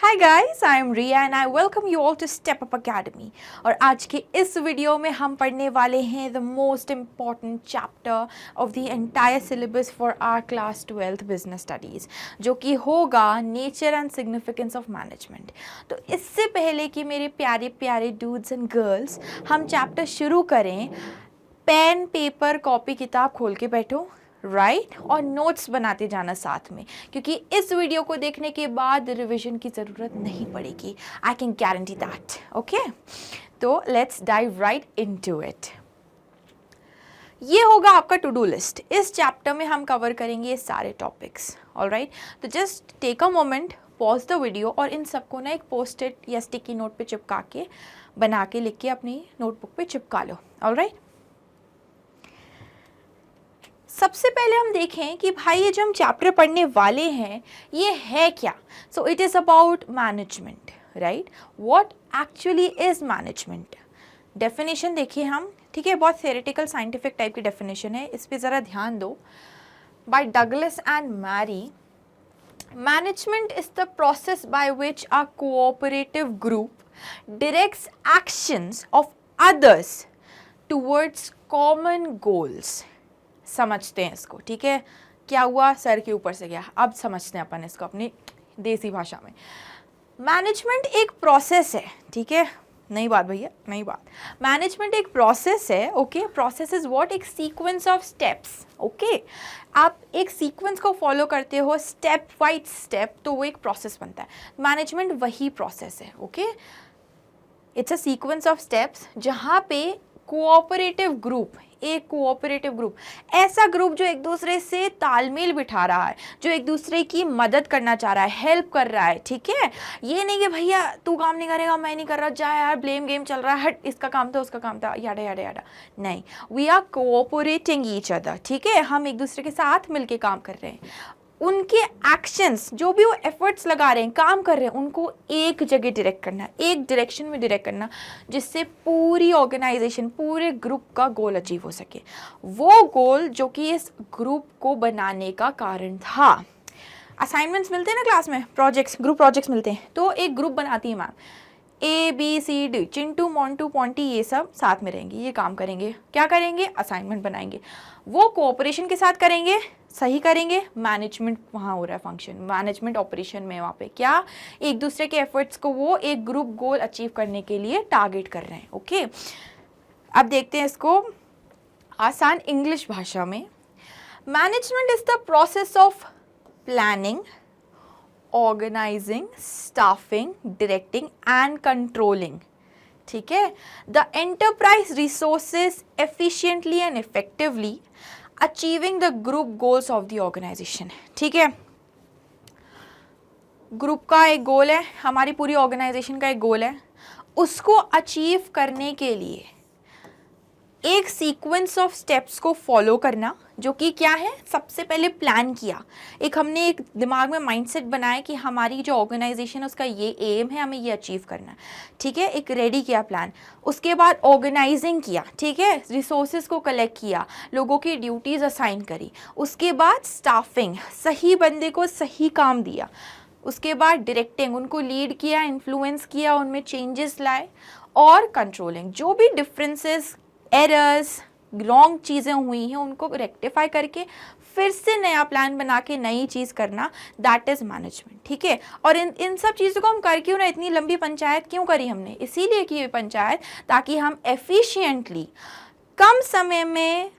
Hi guys, I am Riya and I welcome you all to Step Up Academy. और आज के इस video में हम पढ़ने वाले हैं the most important chapter of the entire syllabus for our class 12th business studies, जो कि होगा nature and significance of management. तो इससे पहले कि मेरे प्यारे प्यारे dudes and girls हम चैप्टर शुरू करें, पेन पेपर कॉपी किताब खोल के बैठो राइट और नोट्स बनाते जाना साथ में, क्योंकि इस वीडियो को देखने के बाद रिवीजन की ज़रूरत नहीं पड़ेगी. I can guarantee that. Okay, तो let's dive right into it. ये होगा आपका टू डू लिस्ट. इस चैप्टर में हम कवर करेंगे ये सारे टॉपिक्स. ऑलराइट, तो just take a moment, pause the video और इन सबको ना एक पोस्ट इट या स्टिकी नोट पे चिपका के बना के लिख के अपनी नोटबुक पे चिपका लो. ऑलराइट, सबसे पहले हम देखें कि भाई ये जो हम चैप्टर पढ़ने वाले हैं ये है क्या. So it is about management, right. What actually is management. Definition देखिए हम, ठीक है, बहुत थ्योरेटिकल साइंटिफिक टाइप की डेफिनेशन है, इस पे ज़रा ध्यान दो. By Douglas and Mary, management is the process by which a cooperative group directs actions of others towards common goals. समझते हैं इसको, ठीक है. क्या हुआ, सर के ऊपर से गया. अब समझते हैं अपन इसको अपनी देसी भाषा में. मैनेजमेंट एक प्रोसेस है, ठीक है. नई बात भैया, नई बात. मैनेजमेंट एक प्रोसेस है. ओके, प्रोसेस इज व्हाट, एक सीक्वेंस ऑफ स्टेप्स. ओके, आप एक सीक्वेंस को फॉलो करते हो स्टेप बाय स्टेप, तो वो एक प्रोसेस बनता है. मैनेजमेंट वही प्रोसेस है. Okay, it's a sequence of steps जहाँ पे कोऑपरेटिव ग्रुप, एक कोऑपरेटिव ग्रुप, ऐसा ग्रुप जो एक दूसरे से तालमेल बिठा रहा है, जो एक दूसरे की मदद करना चाह रहा है, हेल्प कर रहा है. ठीक है, ये नहीं कि भैया तू काम नहीं करेगा, मैं नहीं कर रहा, जा यार ब्लेम गेम चल रहा है, हट इसका काम था उसका काम था, याडा याडा याडा. नहीं, we are cooperating each other. ठीक है, हम एक दूसरे के साथ मिलके काम कर रहे हैं. उनके एक्शंस, जो भी वो एफर्ट्स लगा रहे हैं, काम कर रहे हैं, उनको एक जगह डायरेक्ट करना, एक डायरेक्शन में डायरेक्ट करना, जिससे पूरी ऑर्गेनाइजेशन, पूरे ग्रुप का गोल अचीव हो सके. वो गोल जो कि इस ग्रुप को बनाने का कारण था. असाइनमेंट्स मिलते हैं ना क्लास में, प्रोजेक्ट्स, ग्रुप प्रोजेक्ट्स मिलते हैं, तो एक ग्रुप बनाती है ma'am. ABCD, Chintu Montu Ponty, ये सब साथ में रहेंगे, ये काम करेंगे. क्या करेंगे, असाइनमेंट बनाएंगे. वो कोऑपरेशन के साथ करेंगे, सही करेंगे. मैनेजमेंट वहाँ हो रहा है फंक्शन, मैनेजमेंट ऑपरेशन में वहाँ पे क्या, एक दूसरे के एफर्ट्स को वो एक ग्रुप गोल अचीव करने के लिए टारगेट कर रहे हैं. ओके, अब देखते हैं इसको आसान इंग्लिश भाषा में. Management is the process of planning, organizing, staffing, directing and controlling. ठीक है, the enterprise resources efficiently and effectively achieving the group goals of the organization. ठीक है, ग्रुप का एक गोल है, हमारी पूरी ऑर्गेनाइजेशन का एक गोल है, उसको अचीव करने के लिए एक सीक्वेंस ऑफ स्टेप्स को फॉलो करना, जो कि क्या है, सबसे पहले प्लान किया. एक हमने एक दिमाग में माइंडसेट बनाया कि हमारी जो ऑर्गेनाइजेशन है उसका ये एम है, हमें ये अचीव करना है. ठीक है, एक रेडी किया प्लान. उसके बाद ऑर्गेनाइजिंग किया, ठीक है, रिसोर्सेज को कलेक्ट किया, लोगों की ड्यूटीज़ असाइन करी. उसके बाद स्टाफिंग, सही बंदे को सही काम दिया. उसके बाद डायरेक्टिंग, उनको लीड किया, इन्फ्लुएंस किया, उनमें चेंजेस लाए. और कंट्रोलिंग, जो भी डिफरेंसेस, एरर्स, रॉन्ग चीज़ें हुई हैं उनको रेक्टिफाई करके फिर से नया प्लान बना के नई चीज़ करना, दैट इज़ मैनेजमेंट. ठीक है, और इन सब चीज़ों को हम कर क्यों ना, इतनी लंबी पंचायत क्यों करी हमने, इसीलिए की ये पंचायत ताकि हम एफिशिएंटली कम समय में,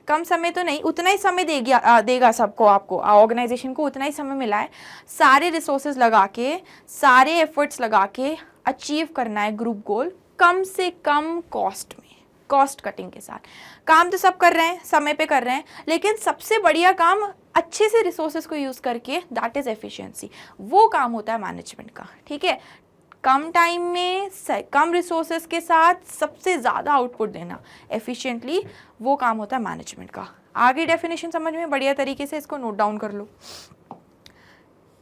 कम समय तो नहीं, उतना ही समय देगा सबको, आपको ऑर्गेनाइजेशन को उतना ही समय मिला है, सारे रिसोर्सेज लगा के, सारे एफर्ट्स लगा के अचीव करना है ग्रुप गोल कम से कम कॉस्ट में, कॉस्ट कटिंग के साथ. काम तो सब कर रहे हैं, समय पे कर रहे हैं, लेकिन सबसे बढ़िया काम अच्छे से रिसोर्सेज को यूज़ करके, दैट इज़ एफिशिएंसी. वो काम होता है मैनेजमेंट का. ठीक है, कम टाइम में कम रिसोर्सेज के साथ सबसे ज़्यादा आउटपुट देना एफिशिएंटली, वो काम होता है मैनेजमेंट का. आगे डेफिनेशन समझ में बढ़िया तरीके से इसको नोट डाउन कर लो.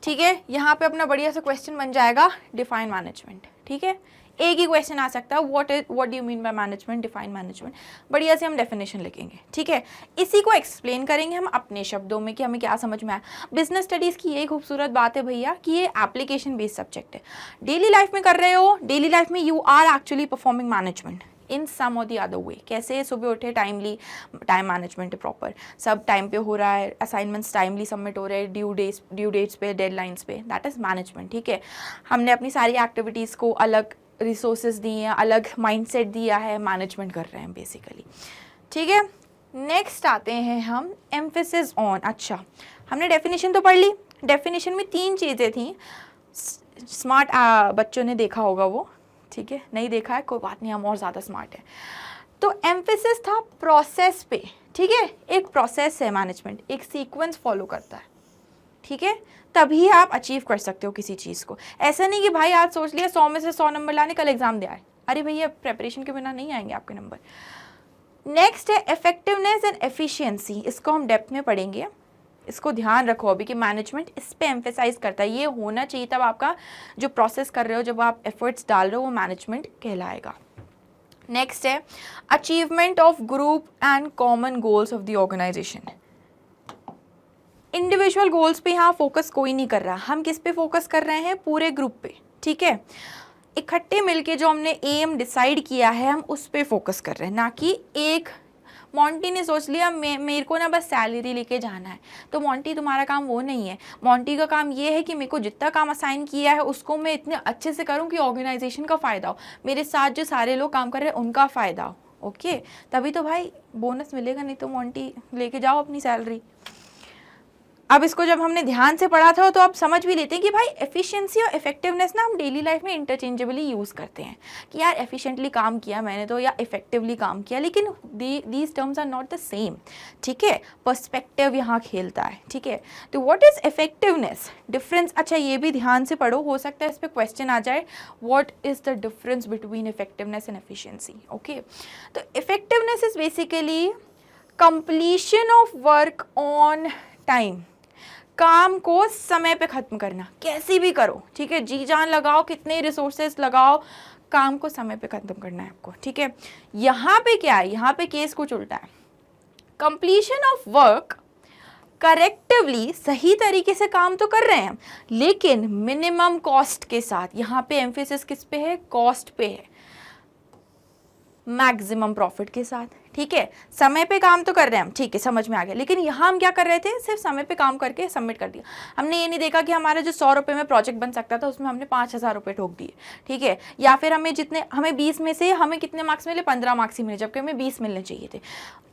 ठीक है, यहाँ पे अपना बढ़िया सा क्वेश्चन बन जाएगा, डिफाइन मैनेजमेंट. ठीक है, एक ही क्वेश्चन आ सकता है, what do you mean by management, define management. बढ़िया से हम डेफिनेशन लिखेंगे, ठीक है। इसी को एक्सप्लेन करेंगे हम अपने शब्दों में कि हमें क्या समझ में आया। बिजनेस स्टडीज़ की यही खूबसूरत बात है भैया कि ये एप्लीकेशन बेस्ड सब्जेक्ट है। डेली लाइफ में कर रहे हो, डेली लाइफ में you are actually performing management in some और दी अदर वे। कैसे? सुबह उठे टाइमली, टाइम मैनेजमेंट है प्रॉपर, सब टाइम पे हो रहा है, असाइनमेंट्स टाइमली सबमिट हो रहे हैं, ड्यू डेट्स पे, डेडलाइंस पे, दैट इज़ मैनेजमेंट, ठीक है। हमने अपनी सारी एक्टिविटीज़ को अलग रिसोर्सेज दिए हैं, अलग माइंडसेट दिया है, मैनेजमेंट कर रहे हैं बेसिकली, ठीक है। नेक्स्ट आते हैं हम एम्फेसिस ऑन। अच्छा, हमने डेफिनेशन तो पढ़ ली। डेफिनेशन में 3 चीज़ें थी, स्मार्ट बच्चों ने देखा होगा वो, ठीक है। नहीं देखा है कोई बात नहीं, हम और ज़्यादा स्मार्ट है। तो एम्फेसिस था प्रोसेस पे, ठीक है। एक प्रोसेस है मैनेजमेंट, एक सीक्वेंस फॉलो करता है, ठीक है। तभी आप अचीव कर सकते हो किसी चीज़ को। ऐसा नहीं कि भाई आज सोच लिया 100 में से 100 नंबर लाने, कल एग्जाम दे आए। अरे भैया प्रेपरेशन के बिना नहीं आएंगे आपके नंबर। नेक्स्ट है इफेक्टिवनेस एंड एफिशिएंसी। इसको हम डेप्थ में पढ़ेंगे, इसको ध्यान रखो अभी कि मैनेजमेंट इस पे एम्फेसाइज करता है। ये होना चाहिए तब आपका जो प्रोसेस कर रहे हो, जब आप एफर्ट्स डाल रहे हो, वो मैनेजमेंट कहलाएगा। नेक्स्ट है achievement of group and common goals of the organisation. Individual goals पे यहाँ फोकस कोई नहीं कर रहा, हम किस पे फोकस कर रहे हैं? पूरे ग्रुप पे, ठीक है। इकट्ठे मिलके जो हमने एम डिसाइड किया है हम उस पे फोकस कर रहे हैं, ना कि एक मोंटी ने सोच लिया मेरे को ना बस सैलरी लेके जाना है। तो मोंटी तुम्हारा काम वो नहीं है। मोंटी का काम ये है कि मेरे को जितना काम असाइन किया है उसको मैं इतने अच्छे से करूँ कि ऑर्गेनाइजेशन का फ़ायदा हो, मेरे साथ जो सारे लोग काम कर रहे हैं उनका फ़ायदा हो। ओके, तभी तो भाई बोनस मिलेगा, नहीं तो मोंटी लेके जाओ अपनी सैलरी। अब इसको जब हमने ध्यान से पढ़ा था तो आप समझ भी लेते हैं कि भाई एफिशिएंसी और इफेक्टिवनेस ना हम डेली लाइफ में इंटरचेंजेबली यूज़ करते हैं कि यार एफिशिएंटली काम किया मैंने तो, या इफेक्टिवली काम किया, लेकिन these terms are not the same, ठीक है। पर्सपेक्टिव यहाँ खेलता है, ठीक है। तो व्हाट इज़ इफेक्टिवनेस, डिफरेंस। अच्छा ये भी ध्यान से पढ़ो, हो सकता है इस पर क्वेश्चन आ जाए, what is the difference between effectiveness and efficiency. Okay, तो effectiveness is basically completion of work on time. काम को समय पे ख़त्म करना, कैसे भी करो, ठीक है। जी जान लगाओ, कितने रिसोर्सेज लगाओ, काम को समय पे ख़त्म करना है आपको, ठीक है। यहाँ पे क्या है, यहाँ पे केस कुछ उल्टा है। कंप्लीशन ऑफ वर्क करेक्टिवली, सही तरीके से काम तो कर रहे हैं हम, लेकिन मिनिमम कॉस्ट के साथ। यहाँ पे एम्फेसिस किस पे है? कॉस्ट पे है। मैक्सिमम प्रॉफिट के साथ, ठीक है। समय पे काम तो कर रहे हैं हम, ठीक है, समझ में आ गया। लेकिन यहाँ हम क्या कर रहे थे? सिर्फ समय पे काम करके सबमिट कर दिया। हमने ये नहीं देखा कि हमारा जो 100 रुपये में प्रोजेक्ट बन सकता था उसमें हमने 5000 रुपये ठोक दिए, ठीक है। या फिर हमें 20 में से हमें कितने मार्क्स मिले? 15 मार्क्स ही मिले, जबकि हमें 20 मिलने चाहिए थे।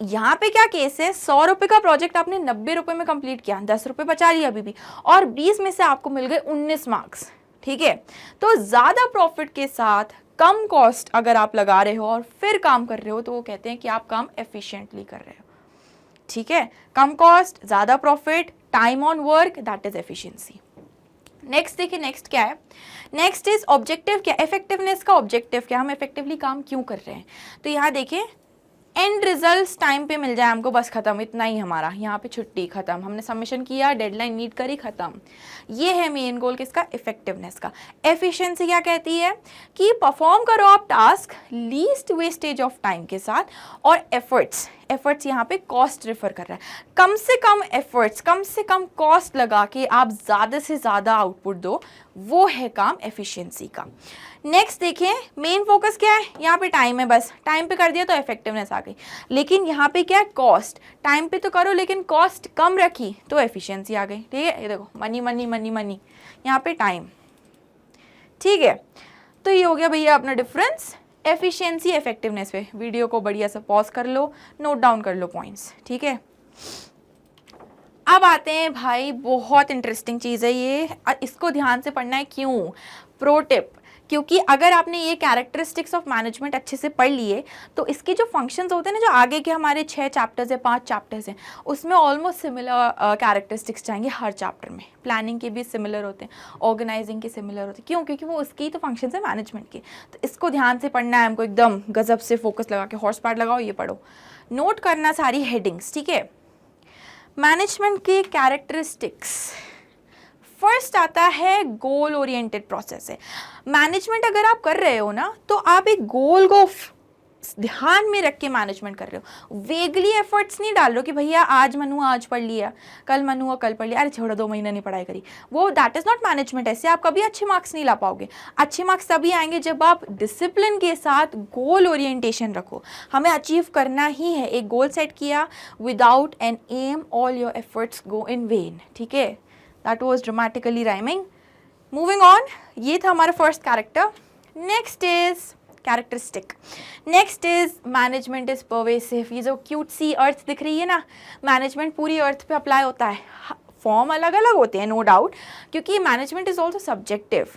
यहाँ पे क्या केस है? 100 रुपये का प्रोजेक्ट आपने 90 रुपये में कंप्लीट किया, 10 रुपये बचा लिया अभी भी, और 20 में से आपको मिल गए 19 मार्क्स, ठीक है। तो ज़्यादा प्रॉफिट के साथ कम कॉस्ट अगर आप लगा रहे हो और फिर काम कर रहे हो तो वो कहते हैं कि आप काम एफिशिएंटली कर रहे हो, ठीक है। कम कॉस्ट, ज़्यादा profit, time on work, that is efficiency. Next देखिए, नेक्स्ट क्या है? Next is objective. क्या इफेक्टिवनेस का ऑब्जेक्टिव क्या? हम इफेक्टिवली काम क्यों कर रहे हैं? तो यहाँ देखिए, एंड रिजल्ट्स टाइम पे मिल जाए हमको, बस खत्म, इतना ही हमारा। यहाँ पे छुट्टी खत्म, हमने सबमिशन किया, डेडलाइन मीट करी, खत्म। ये है मेन गोल किसका? इफेक्टिवनेस का। एफिशिएंसी क्या कहती है? कि परफॉर्म करो आप task least wastage of time के साथ, और एफर्ट्स यहाँ पे कॉस्ट रेफर कर रहा है। कम से कम एफर्ट्स, कम से कम कॉस्ट लगा के आप ज़्यादा से ज़्यादा आउटपुट दो, वो है काम एफिशिएंसी का। नेक्स्ट देखिए, मेन फोकस क्या है? यहाँ पे टाइम है, बस टाइम पे कर दिया तो इफेक्टिवनेस आ गई। लेकिन यहाँ पे क्या है? कॉस्ट। टाइम पे तो करो लेकिन कॉस्ट कम रखी तो एफिशिएंसी आ गई, ठीक है। ये देखो, मनी मनी मनी मनी, यहाँ पे टाइम, ठीक है। तो ये हो गया भैया अपना डिफरेंस एफिशिएंसी इफेक्टिवनेस पे। वीडियो को बढ़िया से पॉज कर लो, नोट डाउन कर लो पॉइंट्स, ठीक है। अब आते हैं भाई, बहुत इंटरेस्टिंग चीज़ है ये, इसको ध्यान से पढ़ना है। क्यों? प्रो टिप, क्योंकि अगर आपने ये कैरेक्टरिस्टिक्स ऑफ मैनेजमेंट अच्छे से पढ़ लिए तो इसके जो फंक्शंस होते हैं ना, जो आगे के हमारे 6 चैप्टर्स है, 5 चैप्टर्स हैं, उसमें ऑलमोस्ट सिमिलर कैरेक्टरिस्टिक्स जाएंगे हर चैप्टर में। प्लानिंग के भी सिमिलर होते हैं, ऑर्गेनाइजिंग के सिमिलर होते हैं। क्यों? क्योंकि वो उसकी तो फंक्शंस है मैनेजमेंट के। तो इसको ध्यान से पढ़ना है हमको, एकदम गजब से फोकस लगा के, हॉर्स पार्ट लगाओ, ये पढ़ो, नोट करना सारी हेडिंग्स, ठीक है। मैनेजमेंट के कैरेक्टरिस्टिक्स, फर्स्ट आता है गोल ओरिएंटेड प्रोसेस है। मैनेजमेंट अगर आप कर रहे हो ना तो आप एक गोल को ध्यान में रख के मैनेजमेंट कर रहे हो। वेगली एफर्ट्स नहीं डाल रहे हो कि भैया आज मनु आज पढ़ लिया, कल मनु कल पढ़ लिया, अरे छोड़ो 2 महीने नहीं पढ़ाई करी, वो दैट इज नॉट मैनेजमेंट। ऐसे आप कभी अच्छे मार्क्स नहीं ला पाओगे। अच्छे मार्क्स तभी आएंगे जब आप डिसिप्लिन के साथ गोल ओरिएंटेशन रखो। हमें अचीव करना ही है, एक गोल सेट किया, without an am all your efforts go in when. ठीक है, that was dramatically rhyming. Moving on, ये था हमारा first character. Next is characteristic. Next is management is pervasive. ये जो क्यूट सी अर्थ दिख रही है ना, मैनेजमेंट पूरी अर्थ पे अप्लाई होता है। फॉर्म अलग अलग होते हैं नो डाउट, क्योंकि मैनेजमेंट इज ऑल्सो सब्जेक्टिव।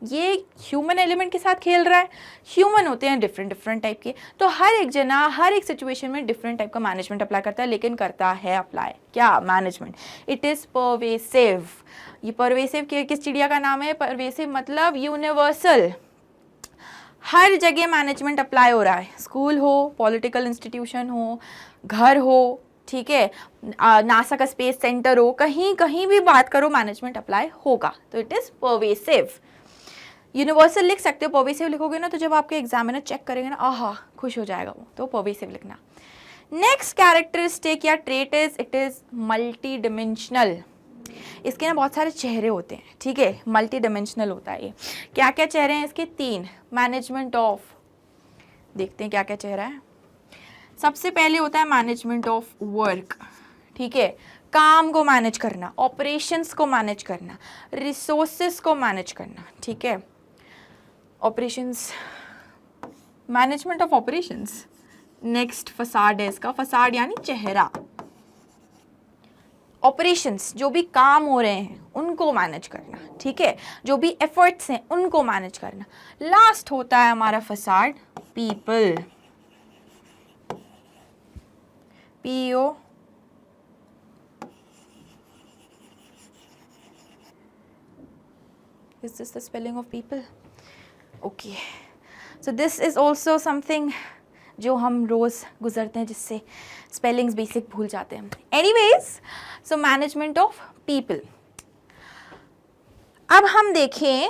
ये ह्यूमन एलिमेंट के साथ खेल रहा है। ह्यूमन होते हैं डिफरेंट टाइप के, तो हर एक जना हर एक सिचुएशन में डिफरेंट टाइप का मैनेजमेंट अप्लाई करता है, लेकिन करता है अप्लाई क्या? मैनेजमेंट। It is pervasive. ये परवेसिव किस चिड़िया का नाम है? परवेसिव मतलब यूनिवर्सल। हर जगह मैनेजमेंट अप्लाई हो रहा है, स्कूल हो, पॉलिटिकल इंस्टीट्यूशन हो, घर हो, ठीक है, नासा का स्पेस सेंटर हो, कहीं कहीं भी बात करो मैनेजमेंट अप्लाई होगा। तो इट इज़ परवेसिव। यूनिवर्सल लिख सकते हो, परवेसिव लिखोगे ना तो जब आपके एग्जामिनर चेक करेंगे ना, आहा खुश हो जाएगा वो, तो परवेसिव लिखना। नेक्स्ट कैरेक्टरिस्टिक या trait is it is multi dimensional. इसके ना बहुत सारे चेहरे होते हैं, ठीक है, मल्टी डिमेंशनल होता है ये। क्या क्या चेहरे हैं इसके? 3। मैनेजमेंट ऑफ, देखते हैं क्या क्या चेहरा है। सबसे पहले होता है मैनेजमेंट ऑफ वर्क, ठीक है, काम को मैनेज करना, ऑपरेशंस को मैनेज करना, रिसोर्सेस को मैनेज करना, ठीक है, operations, management of operations. Next facade है इसका, फसाड यानी चेहरा। ऑपरेशंस, जो भी काम हो रहे हैं उनको मैनेज करना, ठीक है, जो भी एफर्ट्स हैं उनको मैनेज करना। लास्ट होता है हमारा facade, people, PO। Is this the spelling of people? Okay. So this is also something जो हम रोज़ गुजरते हैं, जिससे स्पेलिंग्स बेसिक भूल जाते हैं। Anyways, so management of people. अब हम देखें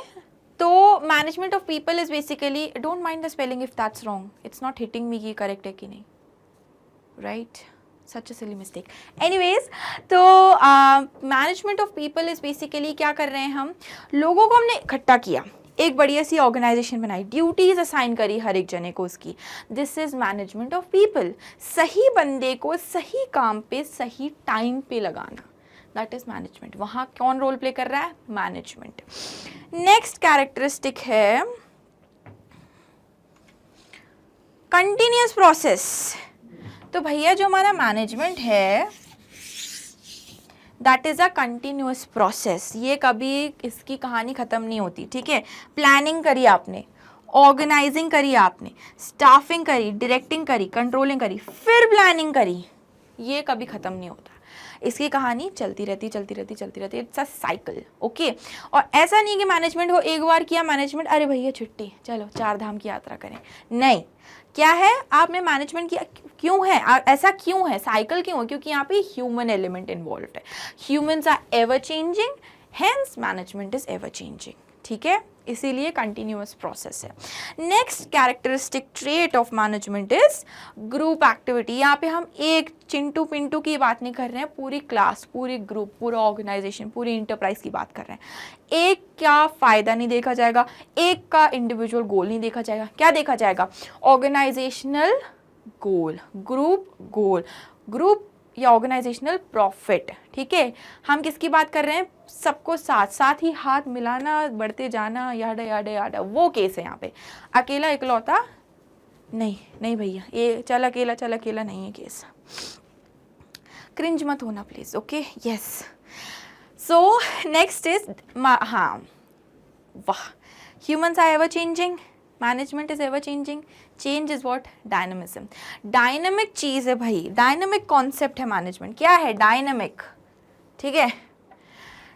तो management of people is basically, don't mind the spelling if that's wrong, it's not hitting me कि करेक्ट है कि नहीं, right? Such a silly mistake. Anyways, तो management of people is basically क्या कर रहे हैं हम, लोगों को हमने इकट्ठा किया, एक बढ़िया सी ऑर्गेनाइजेशन बनाई, ड्यूटीज असाइन करी हर एक जने को उसकी। This is management of people. सही बंदे को सही काम पे सही टाइम पे लगाना, दैट इज मैनेजमेंट। वहाँ कौन रोल प्ले कर रहा है? मैनेजमेंट। नेक्स्ट कैरेक्टरिस्टिक है कंटिन्यूअस प्रोसेस। तो भैया जो हमारा मैनेजमेंट है that is a continuous process. ये कभी इसकी कहानी ख़त्म नहीं होती, ठीक है। प्लानिंग करी आपने, ऑर्गेनाइजिंग करी आपने, स्टाफिंग करी, डायरेक्टिंग करी, कंट्रोलिंग करी, फिर प्लानिंग करी, ये कभी ख़त्म नहीं होता। इसकी कहानी चलती रहती इट्स अ साइकिल, ओके। और ऐसा नहीं कि मैनेजमेंट को एक बार किया मैनेजमेंट, अरे भैया छुट्टी, चलो 4 धाम की यात्रा करें, नहीं। क्या है, आपने मैनेजमेंट किया, क्यों है ऐसा, क्यों है साइकिल, क्यों है? क्योंकि यहाँ पे ह्यूमन एलिमेंट इन्वॉल्व है। Humans are ever changing, hence management is ever changing, ठीक है, इसीलिए कंटिन्यूअस प्रोसेस है। Next characteristic trait of management is group activity. यहाँ पे हम एक चिंटू पिंटू की बात नहीं कर रहे हैं, पूरी क्लास, पूरी ग्रुप, पूरा ऑर्गेनाइजेशन, पूरी इंटरप्राइज की बात कर रहे हैं। एक का फायदा नहीं देखा जाएगा, एक का इंडिविजुअल गोल नहीं देखा जाएगा, क्या देखा जाएगा? ऑर्गेनाइजेशनल गोल, ग्रुप गोल, ग्रुप या ऑर्गेनाइजेशनल प्रॉफिट, ठीक है। हम किसकी बात कर रहे हैं? सबको साथ साथ ही हाथ मिलाना, बढ़ते जाना, याडा याडा याडा, वो केस है यहाँ पे। अकेला इकलौता नहीं भैया, ये चल अकेला नहीं है केस। क्रिंज मत होना please, okay, yes. So next is, हाँ, वाह, humans are ever changing, management is ever changing, change is what? Dynamism. Dynamic चीज़ है भाई, डायनामिक कॉन्सेप्ट है मैनेजमेंट। क्या है? डायनामिक, ठीक है।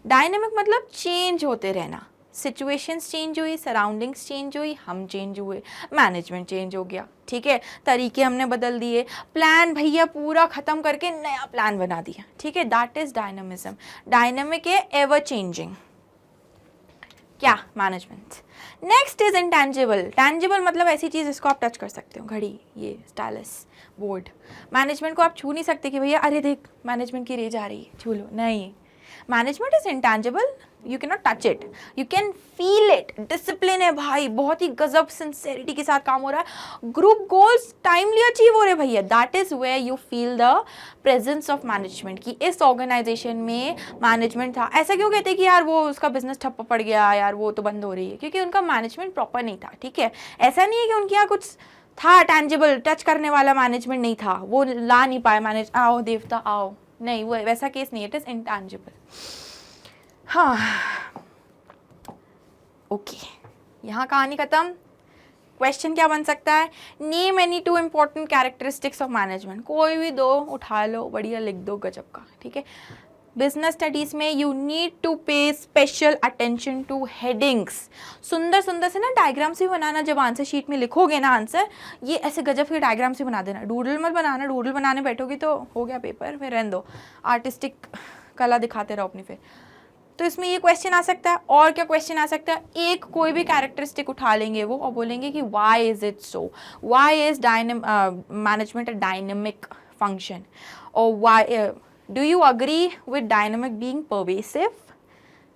डायनामिक मतलब चेंज होते रहना, सिचुएशंस चेंज हुई, सराउंडिंग्स चेंज हुई, हम चेंज हुए, मैनेजमेंट चेंज हो गया, ठीक है, तरीके हमने बदल दिए, प्लान भैया पूरा ख़त्म करके नया प्लान बना दिया, ठीक है, दैट इज़ डायनामिज्म। डायनामिक है, एवर चेंजिंग, क्या? Management. Next is intangible. Tangible मतलब ऐसी चीज़ जिसको आप टच कर सकते हो, घड़ी, ये स्टाइलस, बोर्ड। मैनेजमेंट को आप छू नहीं सकते कि भैया अरे देख मैनेजमेंट की रेज आ रही है, छू लो, नहीं। Management is intangible, you can not touch it, you can feel it. Discipline है भाई, बहुत ही गजब सिंसेरिटी के साथ काम हो रहा है, ग्रुप गोल्स टाइमली अचीव हो रहे भैया, that is where you feel the presence of management, कि इस ऑर्गेनाइजेशन में मैनेजमेंट था। ऐसा क्यों कहते हैं कि यार वो उसका बिजनेस ठप्प पड़ गया, यार वो तो बंद हो रही है, क्योंकि उनका मैनेजमेंट प्रॉपर नहीं था, ठीक है। ऐसा नहीं है कि उनके यहाँ कुछ था टेंजिबल, टच करने वाला मैनेजमेंट नहीं था, वो ला नहीं पाए मैनेज, आओ देवता आओ, नहीं, वो वैसा केस नहीं, इट इज इंटेंजिबल। हाँ, ओके, यहाँ कहानी खत्म। क्वेश्चन क्या बन सकता है? Name any 2 important characteristics of management. कोई भी 2 उठा लो, बढ़िया लिख दो, गजब का, ठीक है। बिजनेस स्टडीज में यू नीड टू पे स्पेशल अटेंशन टू हेडिंग्स। सुंदर सुंदर से ना डायग्राम से बनाना, जब आंसर शीट में लिखोगे ना आंसर, ये ऐसे गजब के डायग्राम से बना देना, डूडल मत बनाना, डूडल बनाने बैठोगे तो हो गया पेपर, फिर रहने दो, आर्टिस्टिक कला दिखाते रहो अपनी। फिर तो इसमें ये क्वेश्चन आ सकता है। और क्या क्वेश्चन आ सकता है? एक कोई भी कैरेक्टरिस्टिक उठा लेंगे वो और बोलेंगे कि why is it so, why is management a dynamic function, और why do you agree with dynamic being pervasive?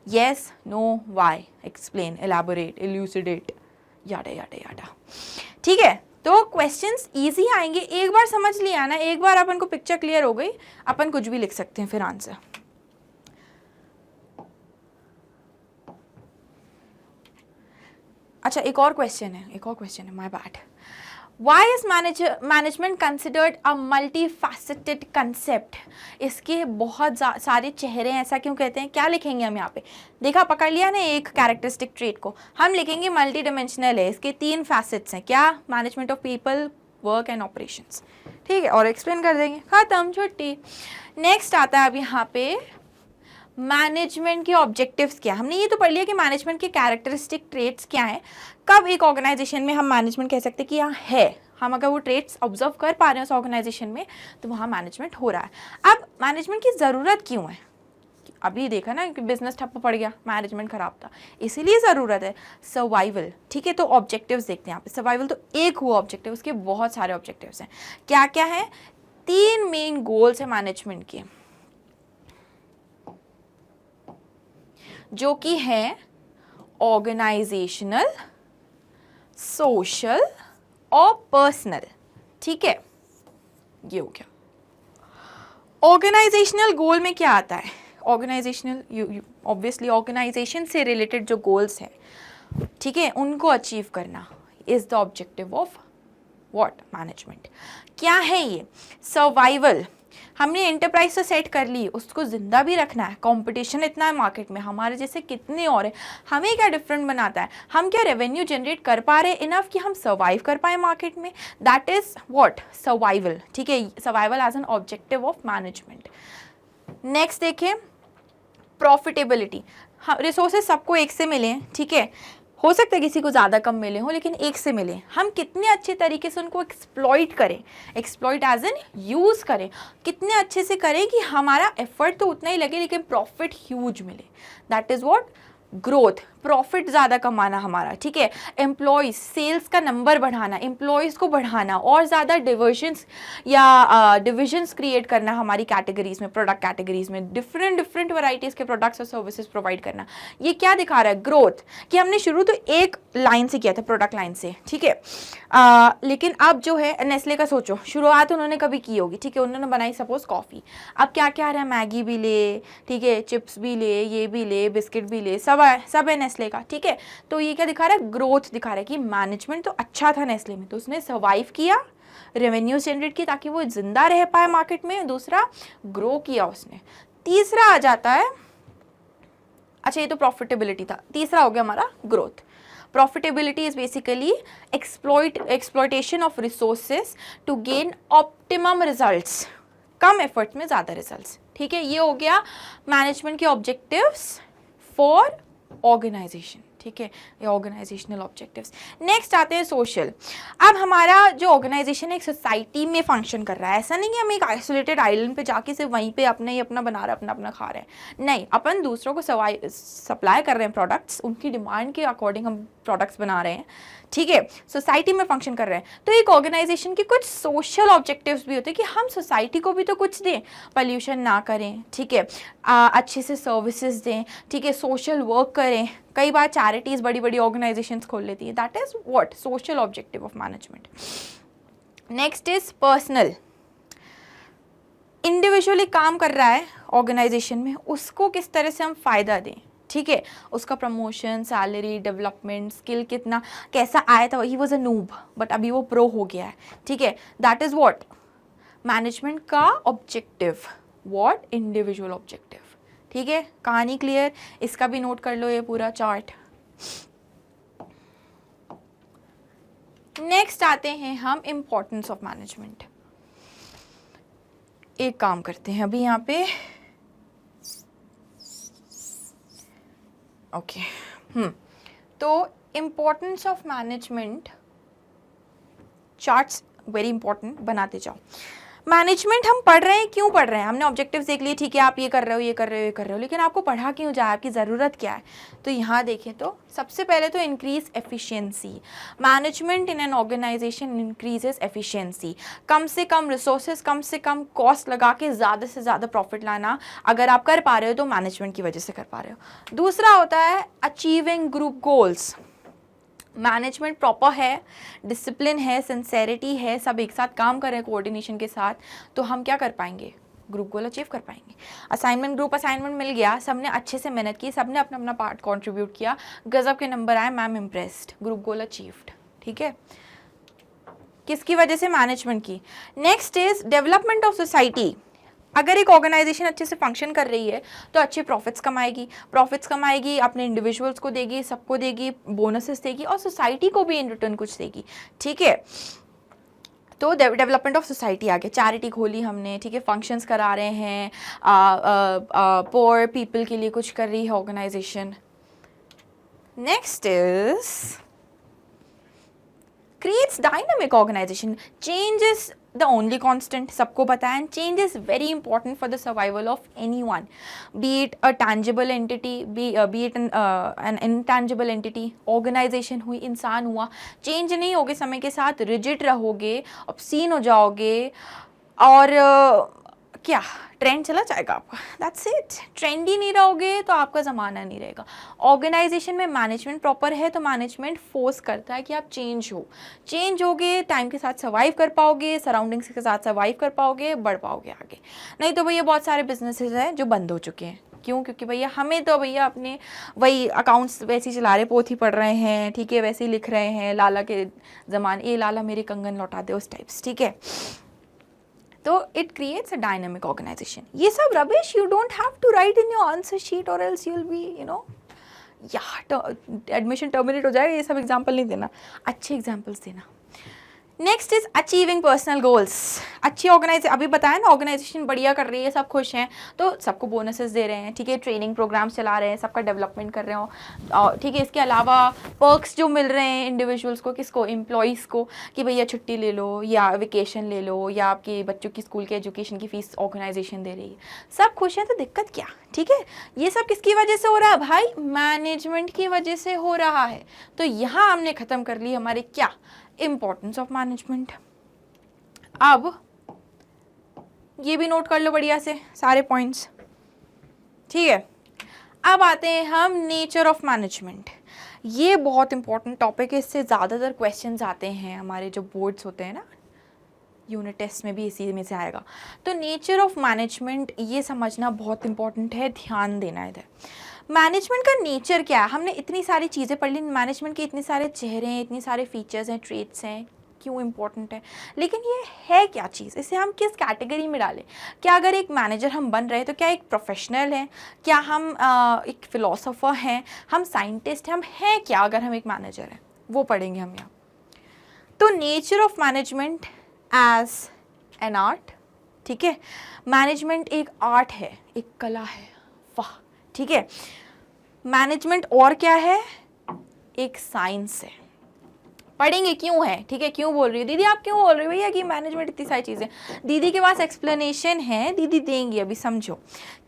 Yes, no, why? Explain, elaborate, elucidate, याडा yada याडा। ठीक है, तो क्वेश्चंस इजी आएंगे, एक बार समझ लिया ना, एक बार अपन को पिक्चर क्लियर हो गई, अपन कुछ भी लिख सकते हैं फिर आंसर। अच्छा, एक और क्वेश्चन है, my bad. Why is management considered a multifaceted concept? इसके बहुत सारे चेहरे हैं, ऐसा क्यों कहते हैं? क्या लिखेंगे हम यहाँ पे? देखा, पकड़ लिया ना एक कैरेक्टरिस्टिक ट्रेट को, हम लिखेंगे मल्टी डिमेंशनल है, इसके 3 फैसेट्स हैं। क्या? Management of people, work and operations, ठीक है, और एक्सप्लेन कर देंगे, खत्म, छुट्टी। नेक्स्ट आता है अब यहाँ पे मैनेजमेंट के ऑब्जेक्टिव्स क्या। हमने ये तो पढ़ लिया कि मैनेजमेंट के कैरेक्टरिस्टिक ट्रेट्स क्या हैं, कब एक ऑर्गेनाइजेशन में हम मैनेजमेंट कह सकते हैं कि यहाँ है, हम अगर वो ट्रेट्स ऑब्जर्व कर पा रहे हैं उस ऑर्गेनाइजेशन में तो वहाँ मैनेजमेंट हो रहा है। अब मैनेजमेंट की ज़रूरत क्यों है? अभी देखा ना कि बिजनेस ठप्प पड़ गया, मैनेजमेंट खराब था, इसीलिए ज़रूरत है। सर्वाइवल, ठीक है, तो ऑब्जेक्टिव्स देखते हैं यहाँ पे। सर्वाइवल तो एक हुआ ऑब्जेक्टिव, उसके बहुत सारे ऑब्जेक्टिव्स हैं। क्या क्या है? 3 मेन गोल्स है मैनेजमेंट के, जो कि है ऑर्गेनाइजेशनल, सोशल और पर्सनल, ठीक है, ये हो गया। ऑर्गेनाइजेशनल गोल में क्या आता है? ऑर्गेनाइजेशनल, ऑब्वियसली ऑर्गेनाइजेशन से रिलेटेड जो गोल्स हैं, ठीक है, उनको अचीव करना is the objective of what? Management. क्या है ये? सर्वाइवल, हमने एंटरप्राइज तो सेट कर ली, उसको जिंदा भी रखना है, कंपटीशन इतना है मार्केट में, हमारे जैसे कितने और हैं, हमें क्या डिफरेंट बनाता है? हम क्या रेवेन्यू जनरेट कर पा रहे हैं इनफ कि हम सर्वाइव कर पाए मार्केट में? That is what? सर्वाइवल, ठीक है, survival as an objective of management. Next देखिए, प्रॉफिटेबिलिटी। रिसोर्सेज सबको एक से मिले, ठीक है, हो सकता है किसी को ज़्यादा कम मिले हो, लेकिन एक से मिले, हम कितने अच्छे तरीके से उनको एक्सप्लॉइट करें, एक्सप्लॉइट एज एन यूज़ करें, कितने अच्छे से करें कि हमारा एफर्ट तो उतना ही लगे लेकिन प्रॉफिट ह्यूज मिले। That is what? Growth, profit ज़्यादा कमाना हमारा, ठीक है। एम्प्लॉयज़, सेल्स का नंबर बढ़ाना, एम्प्लॉयज़ को बढ़ाना और ज़्यादा डिवर्जन्स या डिविजन्स क्रिएट करना हमारी कैटेगरीज में, प्रोडक्ट कैटेगरीज में, डिफरेंट वैराइटीज़ के प्रोडक्ट्स और सर्विसेज प्रोवाइड करना। ये क्या दिखा रहा है? ग्रोथ, कि हमने शुरू तो एक लाइन से किया था, प्रोडक्ट लाइन से, ठीक है, लेकिन अब जो है नेस्ले का सोचो, शुरुआत उन्होंने कभी की होगी, ठीक है, उन्होंने बनाई सपोज कॉफ़ी, अब क्या क्या आ रहा है? मैगी भी ले, ठीक है, चिप्स भी ले, ये भी ले, बिस्किट भी ले, सब है नेस्ले का, ठीक है। तो ये क्या दिखा रहा है? ग्रोथ दिखा रहा है कि मैनेजमेंट तो अच्छा था नेस्ले में, तो उसने सर्वाइव किया, रेवेन्यू जनरेट की ताकि वो जिंदा रह पाए मार्केट में, दूसरा ग्रो किया उसने। तीसरा आ जाता है, अच्छा ये तो प्रॉफिटेबिलिटी था, तीसरा हो गया हमारा growth. Profitability is basically exploitation of resources to gain optimum results, कम एफर्ट्स में ज़्यादा रिजल्ट्स, ठीक है। ये हो गया मैनेजमेंट के ऑब्जेक्टिव्स फॉर ऑर्गेनाइजेशन, ठीक है, ये ऑर्गेनाइजेशनल ऑब्जेक्टिव्स। नेक्स्ट आते हैं सोशल। अब हमारा जो ऑर्गेनाइजेशन एक सोसाइटी में फंक्शन कर रहा है, ऐसा नहीं कि हम एक आइसोलेटेड आइलैंड पे जाके सिर्फ वहीं पे अपना ही अपना बना रहे हैं, अपना खा रहे हैं, नहीं, अपन दूसरों को सप्लाई कर रहे हैं प्रोडक्ट्स, उनकी डिमांड के अकॉर्डिंग हम प्रोडक्ट्स बना रहे हैं, ठीक है, सोसाइटी में फंक्शन कर रहे हैं। तो एक ऑर्गेनाइजेशन के कुछ सोशल ऑब्जेक्टिव्स भी होते हैं कि हम सोसाइटी को भी तो कुछ दें, पोल्यूशन ना करें, ठीक है, अच्छे से सर्विसेज दें, ठीक है, सोशल वर्क करें। कई बार चैरिटीज बड़ी बड़ी ऑर्गेनाइजेशंस खोल लेती है, that is what social objective of management. Next is personal. Individually काम कर रहा है ऑर्गेनाइजेशन में, उसको किस तरह से हम फायदा दें, ठीक है, उसका प्रमोशन, सैलरी, डेवलपमेंट, स्किल कितना कैसा आया था, he was a noob but अभी वो प्रो हो गया है, ठीक है, दैट इज व्हाट मैनेजमेंट का ऑब्जेक्टिव, व्हाट इंडिविजुअल ऑब्जेक्टिव, ठीक है। कहानी क्लियर, इसका भी नोट कर लो ये पूरा चार्ट। नेक्स्ट आते हैं हम इम्पोर्टेंस ऑफ मैनेजमेंट। एक काम करते हैं अभी यहाँ पे, ओके, तो importance of management charts very important, बनाते जाओ। मैनेजमेंट हम पढ़ रहे हैं, क्यों पढ़ रहे हैं, हमने ऑब्जेक्टिव्स देख लिए, ठीक है, आप ये कर रहे हो, ये कर रहे हो, ये कर रहे हो, लेकिन आपको पढ़ा क्यों जाए, आपकी ज़रूरत क्या है। तो यहाँ देखें तो सबसे पहले तो increase efficiency. Management in an organisation increases efficiency, कम से कम रिसोर्सेज, कम से कम कॉस्ट लगा के ज़्यादा से ज़्यादा प्रॉफिट लाना, अगर आप कर पा रहे हो तो मैनेजमेंट की वजह से कर पा रहे हो। दूसरा होता है achieving group goals. Management proper है, डिसिप्लिन है, सिंसेरिटी है, सब एक साथ काम कर रहे हैं कोऑर्डिनेशन के साथ, तो हम क्या कर पाएंगे, ग्रुप गोल अचीव कर पाएंगे। असाइनमेंट, ग्रुप असाइनमेंट मिल गया, सबने अच्छे से मेहनत की, सबने अपना अपना पार्ट कंट्रीब्यूट किया, गजब के नंबर आए, मैम इम्प्रेस्ड, ग्रुप गोल अचीव्ड, ठीक है, किसकी वजह से, मैनेजमेंट की। Next is development of society. अगर एक ऑर्गेनाइजेशन अच्छे से फंक्शन कर रही है तो अच्छे प्रॉफिट्स कमाएगी, अपने इंडिविजुअल्स को देगी, सबको देगी, बोनसेस देगी, और सोसाइटी को भी इन रिटर्न कुछ देगी, ठीक है। तो डेवलपमेंट ऑफ सोसाइटी आ गया, चैरिटी खोली हमने, ठीक है, फंक्शंस करा रहे हैं, पुअर पीपल के लिए कुछ कर रही है organisation. Next is creates dynamic organization. Change is the only constant, सबको पता है, and change is very important for the survival of anyone, be it a tangible entity, be it an intangible entity. Organization हुई, इंसान हुआ, change नहीं होगे समय के साथ, rigid रहोगे, obscene हो जाओगे, और क्या ट्रेंड चला जाएगा आपका, दैट्स इट। ट्रेंड ही नहीं रहोगे तो आपका ज़माना नहीं रहेगा। ऑर्गेनाइजेशन में मैनेजमेंट प्रॉपर है तो मैनेजमेंट फोर्स करता है कि आप चेंज होगे, टाइम के साथ सर्वाइव कर पाओगे, सराउंडिंग्स के साथ सर्वाइव कर पाओगे, बढ़ पाओगे आगे। नहीं तो भैया बहुत सारे बिजनेसेस हैं जो बंद हो चुके हैं, क्यों, क्योंकि भैया हमें तो भैया अपने वही अकाउंट्स वैसे ही चला रहे, पोथी पढ़ रहे हैं, ठीक है, वैसे ही लिख रहे हैं, लाला के ज़माने, ये लाला मेरे कंगन लौटा दे, उस टाइप्स, ठीक है। तो it creates a dynamic organisation. ये सब rubbish you don't have to write in your answer sheet और else you will be admission terminate हो जाएगा। ये सब एग्जाम्पल नहीं देना, अच्छे एग्जाम्पल्स देना। Next is achieving personal goals. अच्छी अभी बताया ना, ऑर्गेनाइजेशन बढ़िया कर रही है, सब खुश हैं तो सबको बोनसेस दे रहे हैं, ठीक है, ट्रेनिंग प्रोग्राम्स चला रहे हैं, सबका डेवलपमेंट कर रहे हो, ठीक है। इसके अलावा पर्क्स जो मिल रहे हैं इंडिविजुअल्स को, किसको, एम्प्लॉयज़ को, कि भैया छुट्टी ले लो या वेकेशन ले लो, या आपके बच्चों की स्कूल के एजुकेशन की फ़ीस ऑर्गेनाइजेशन दे रही है, सब खुश हैं, तो दिक्कत क्या, ठीक है। ये सब किसकी वजह से हो रहा है भाई, मैनेजमेंट की वजह से हो रहा है। तो यहाँ हमने ख़त्म कर ली हमारे क्या, इम्पोर्टेंस ऑफ मैनेजमेंट। अब ये भी नोट कर लो बढ़िया से सारे पॉइंट्स, ठीक है। अब आते हैं हम नेचर ऑफ मैनेजमेंट। ये बहुत इंपॉर्टेंट टॉपिक है, इससे ज़्यादातर क्वेश्चंस आते हैं हमारे जो बोर्ड्स होते हैं ना, यूनिट टेस्ट में भी इसी में से आएगा। तो नेचर ऑफ मैनेजमेंट ये समझना बहुत इंपॉर्टेंट है, ध्यान देना इधर। मैनेजमेंट का नेचर क्या है, हमने इतनी सारी चीज़ें पढ़ ली, मैनेजमेंट के इतने सारे चेहरे हैं, इतने सारे फीचर्स हैं, ट्रेट्स हैं, क्यों इंपॉर्टेंट है, लेकिन ये है क्या चीज़, इसे हम किस कैटेगरी में डालें। क्या अगर एक मैनेजर हम बन रहे हैं तो क्या एक प्रोफेशनल है, क्या हम एक फिलोसोफर हैं, हम साइंटिस्ट हैं, हम हैं क्या अगर हम एक मैनेजर हैं, वो पढ़ेंगे हम यहाँ। तो nature of management as an art, ठीक है। मैनेजमेंट एक आर्ट है, एक कला है, वाह, ठीक है। मैनेजमेंट और क्या है, एक साइंस है, पढ़ेंगे क्यों है, ठीक है। क्यों बोल रही हो दीदी, आप क्यों बोल रही हो भैया कि मैनेजमेंट इतनी सारी चीज़ें, दीदी के पास एक्सप्लेनेशन है, दीदी देंगी, अभी समझो,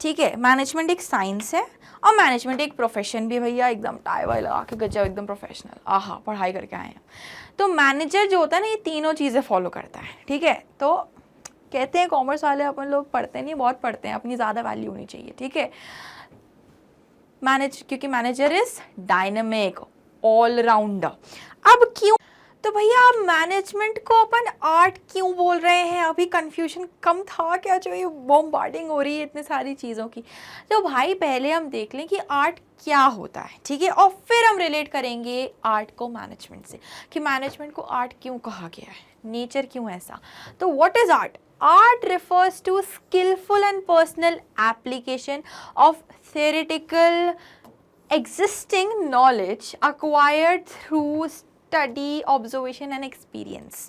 ठीक है। मैनेजमेंट एक साइंस है और मैनेजमेंट एक प्रोफेशन भी, भैया एकदम टाई वाई लगा के गजब एकदम प्रोफेशनल, आहा पढ़ाई करके आए हैं। तो मैनेजर जो होता है ना, ये तीनों चीज़ें फॉलो करता है, ठीक है। तो कहते हैं कॉमर्स वाले अपन लोग पढ़ते नहीं, बहुत पढ़ते हैं, अपनी ज़्यादा वैल्यू होनी चाहिए, ठीक है। क्योंकि मैनेजर इज डायनेमिक, ऑलराउंडर। अब क्यों, तो भैया अब मैनेजमेंट को अपन आर्ट क्यों बोल रहे हैं, अभी कंफ्यूजन कम था क्या, जो ये बॉम्बार्डिंग हो रही है इतनी सारी चीज़ों की। तो भाई पहले हम देख लें कि आर्ट क्या होता है, ठीक है, और फिर हम रिलेट करेंगे आर्ट को मैनेजमेंट से, कि मैनेजमेंट को आर्ट क्यों कहा गया है, नेचर क्यों ऐसा। तो what is art? Art refers to skillful and personal application of theoretical existing knowledge acquired through study, observation and experience.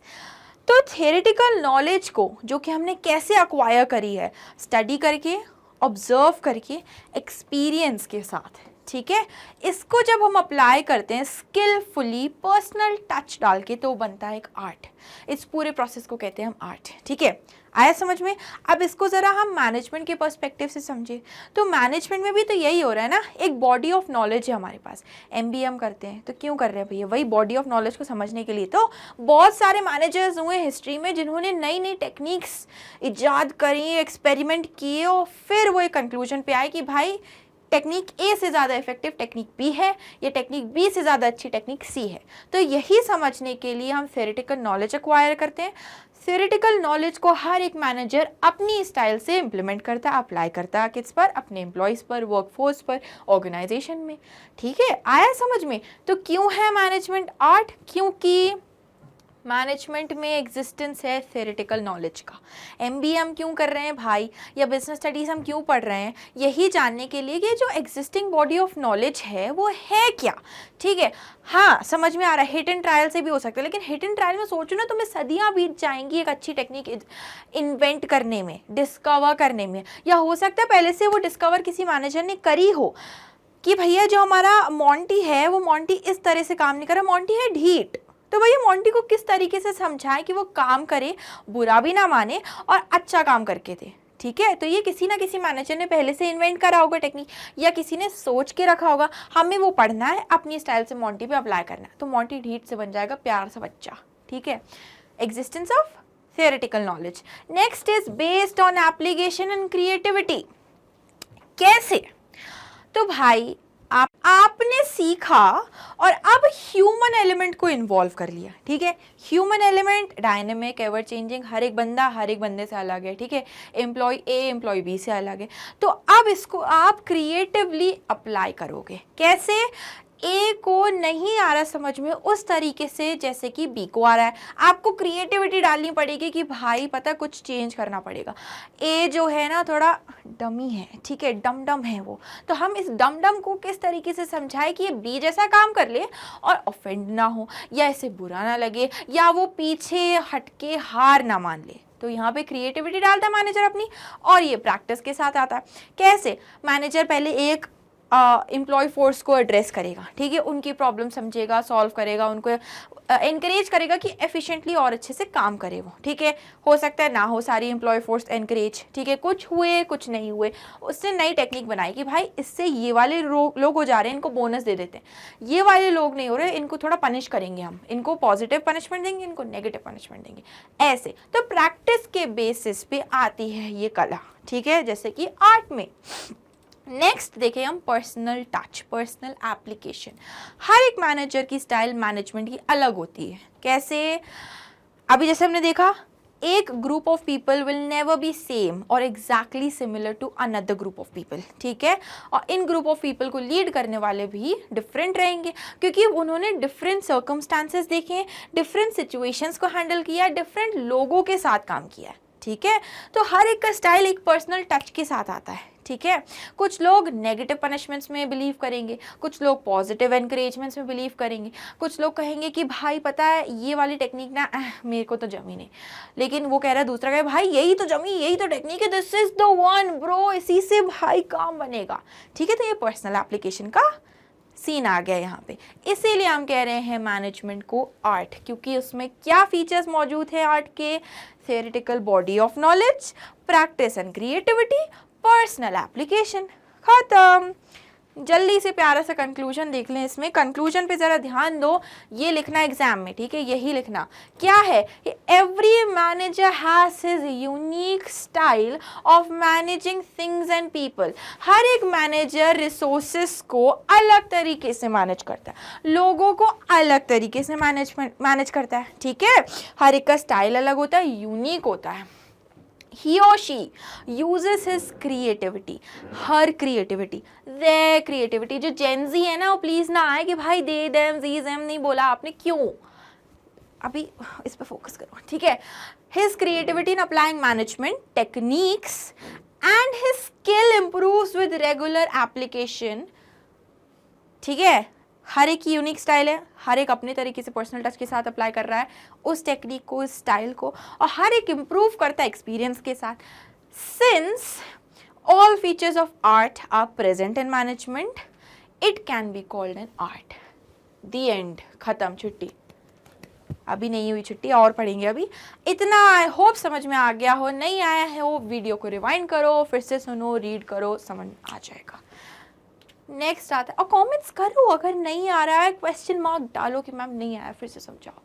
तो theoretical knowledge को, जो कि हमने कैसे acquire करी है, study करके, observe करके, experience के साथ, ठीक है। इसको जब हम अप्लाई करते हैं स्किलफुली, पर्सनल टच डाल के, तो बनता है एक आर्ट। इस पूरे प्रोसेस को कहते हैं हम आर्ट, ठीक है। आया समझ में? अब इसको ज़रा हम मैनेजमेंट के पर्सपेक्टिव से समझे, तो मैनेजमेंट में भी तो यही हो रहा है ना, एक बॉडी ऑफ नॉलेज है हमारे पास। MBA हम करते हैं तो क्यों कर रहे हैं भैया, वही बॉडी ऑफ नॉलेज को समझने के लिए। तो बहुत सारे मैनेजर्स हुए हिस्ट्री में जिन्होंने नई नई टेक्निक्स इजाद करी, एक्सपेरिमेंट किए, और फिर वो एक कंक्लूजन पे आए कि भाई टेक्निक ए से ज़्यादा इफेक्टिव टेक्निक बी है, या टेक्निक बी से ज़्यादा अच्छी टेक्निक सी है। तो यही समझने के लिए हम थ्योरेटिकल नॉलेज एक्वायर करते हैं। थ्योरेटिकल नॉलेज को हर एक मैनेजर अपनी स्टाइल से इम्प्लीमेंट करता है, अप्लाई करता है, किस पर, अपने एम्प्लॉयज़ पर, वर्कफोर्स पर, ऑर्गेनाइजेशन में, ठीक है। आया समझ में? तो क्यों है मैनेजमेंट आर्ट? क्योंकि मैनेजमेंट में एग्जिस्टेंस है थ्योरेटिकल नॉलेज का। MBA हम क्यों कर रहे हैं भाई, या बिजनेस स्टडीज़ हम क्यों पढ़ रहे हैं, यही जानने के लिए कि जो एग्जिस्टिंग बॉडी ऑफ नॉलेज है वो है क्या, ठीक है। हाँ समझ में आ रहा है, हिट एंड ट्रायल से भी हो सकता है, लेकिन हिट एंड ट्रायल में सोचो ना, तुम्हें सदियाँ बीत जाएंगी एक अच्छी टेक्निक इन्वेंट करने में, डिस्कवर करने में, या हो सकता है पहले से वो डिस्कवर किसी मैनेजर ने करी हो, कि भैया जो हमारा मॉन्टी है वो मॉन्टी इस तरह से काम नहीं कर रहा, मॉन्टी है ढीठ, तो भैया मॉन्टी को किस तरीके से समझाएं कि वो काम करे, बुरा भी ना माने और अच्छा काम करके दे, ठीक है। तो ये किसी ना किसी मैनेजर ने पहले से इन्वेंट करा होगा टेक्निक, या किसी ने सोच के रखा होगा, हमें वो पढ़ना है, अपनी स्टाइल से मॉन्टी पे अप्लाई करना है, तो मॉन्टी ढीठ से बन जाएगा प्यार सा बच्चा, ठीक है। Existence of theoretical knowledge. Next is based on application and creativity. कैसे? तो भाई आपने सीखा और अब ह्यूमन एलिमेंट को इन्वॉल्व कर लिया, ठीक है। Human element dynamic, ever changing, हर एक बंदा हर एक बंदे से अलग है, ठीक है। एम्प्लॉय ए एम्प्लॉय बी से अलग है। तो अब इसको आप क्रिएटिवली अप्लाई करोगे। कैसे? ए को नहीं आ रहा समझ में उस तरीके से जैसे कि बी को आ रहा है, आपको क्रिएटिविटी डालनी पड़ेगी कि भाई पता कुछ चेंज करना पड़ेगा। ए जो है ना थोड़ा डमी है, ठीक है, डम डम है वो, तो हम इस डम डम को किस तरीके से समझाएं कि ये बी जैसा काम कर ले और ऑफेंड ना हो, या इसे बुरा ना लगे, या वो पीछे हटके हार ना मान ले। तो यहाँ पे क्रिएटिविटी डालता है मैनेजर अपनी, और ये प्रैक्टिस के साथ आता है। कैसे? मैनेजर पहले एक एम्प्लॉय फोर्स को एड्रेस करेगा, ठीक है, उनकी प्रॉब्लम समझेगा, सॉल्व करेगा, उनको एनकरेज करेगा कि एफिशिएंटली और अच्छे से काम करे वो, ठीक है। हो सकता है ना हो सारी एम्प्लॉय फोर्स एनकरेज, ठीक है, कुछ हुए कुछ नहीं हुए, उसने नई टेक्निक बनाई कि भाई इससे ये वाले लोग हो जा रहे हैं, इनको बोनस दे देते हैं, ये वाले लोग नहीं हो रहे, इनको थोड़ा पनिश करेंगे, हम इनको पॉजिटिव पनिशमेंट देंगे, इनको नेगेटिव पनिशमेंट देंगे, ऐसे। तो प्रैक्टिस के बेसिस पे आती है ये कला, ठीक है, जैसे कि आर्ट में। नेक्स्ट देखें हम पर्सनल टच, पर्सनल एप्लीकेशन। हर एक मैनेजर की स्टाइल मैनेजमेंट की अलग होती है। कैसे? अभी जैसे हमने देखा, एक group of people will never be same और exactly similar to another group of people, ठीक है। और इन ग्रुप ऑफ पीपल को लीड करने वाले भी डिफरेंट रहेंगे, क्योंकि उन्होंने डिफरेंट सर्कमस्टांसेस देखे, डिफरेंट सिचुएशंस को हैंडल किया, डिफरेंट लोगों के साथ काम किया, ठीक है। तो हर एक का स्टाइल एक पर्सनल टच के साथ आता है, ठीक है। कुछ लोग नेगेटिव पनिशमेंट्स में बिलीव करेंगे, कुछ लोग पॉजिटिव एनकरेजमेंट्स में बिलीव करेंगे, कुछ लोग कहेंगे कि भाई पता है ये वाली टेक्निक ना मेरे को तो जमी नहीं, लेकिन वो कह रहा है दूसरा कहे भाई यही तो जमी, यही तो टेक्निक है, this is the one bro, इसी से भाई काम बनेगा, ठीक है। तो ये पर्सनल एप्लीकेशन का सीन आ गया यहाँ पे। इसीलिए हम कह रहे हैं मैनेजमेंट को आर्ट, क्योंकि उसमें क्या फीचर्स मौजूद है आर्ट के? Theoretical body of knowledge, practice and creativity, personal application. खत्म। जल्दी से प्यारा सा कंक्लूजन देख लें। इसमें कंक्लूजन पे जरा ध्यान दो, ये लिखना एग्जाम में, ठीक है, यही लिखना। क्या है? Every manager has his unique style of managing things and people. हर एक मैनेजर रिसोर्सेस को अलग तरीके से मैनेज करता है, लोगों को अलग तरीके से मैनेज करता है, ठीक है। हर एक का स्टाइल अलग होता है, यूनिक होता है। He or she uses his creativity, her creativity, their creativity। जो Gen Z है ना, वो प्लीज ना आए कि भाई दे them जी them नहीं बोला आपने, क्यों? अभी इस पे फोकस करो, ठीक है। His creativity in applying management techniques and his skill improves with regular application, ठीक है। हर एक की यूनिक स्टाइल है, हर एक अपने तरीके से पर्सनल टच के साथ अप्लाई कर रहा है उस टेक्निक को, उस स्टाइल को, और हर एक इम्प्रूव करता है एक्सपीरियंस के साथ। Since all features of art are present in management, it can be called an art. The end, खत्म, छुट्टी। अभी नहीं हुई छुट्टी, और पढ़ेंगे अभी। इतना आई होप समझ में आ गया हो, नहीं आया है वो वीडियो को रिवाइंड करो, फिर से सुनो, रीड करो, समझ आ जाएगा। नेक्स्ट आता है, और कमेंट्स करो, अगर नहीं आ रहा है क्वेश्चन मार्क डालो कि मैम नहीं आया, फिर से समझाओ।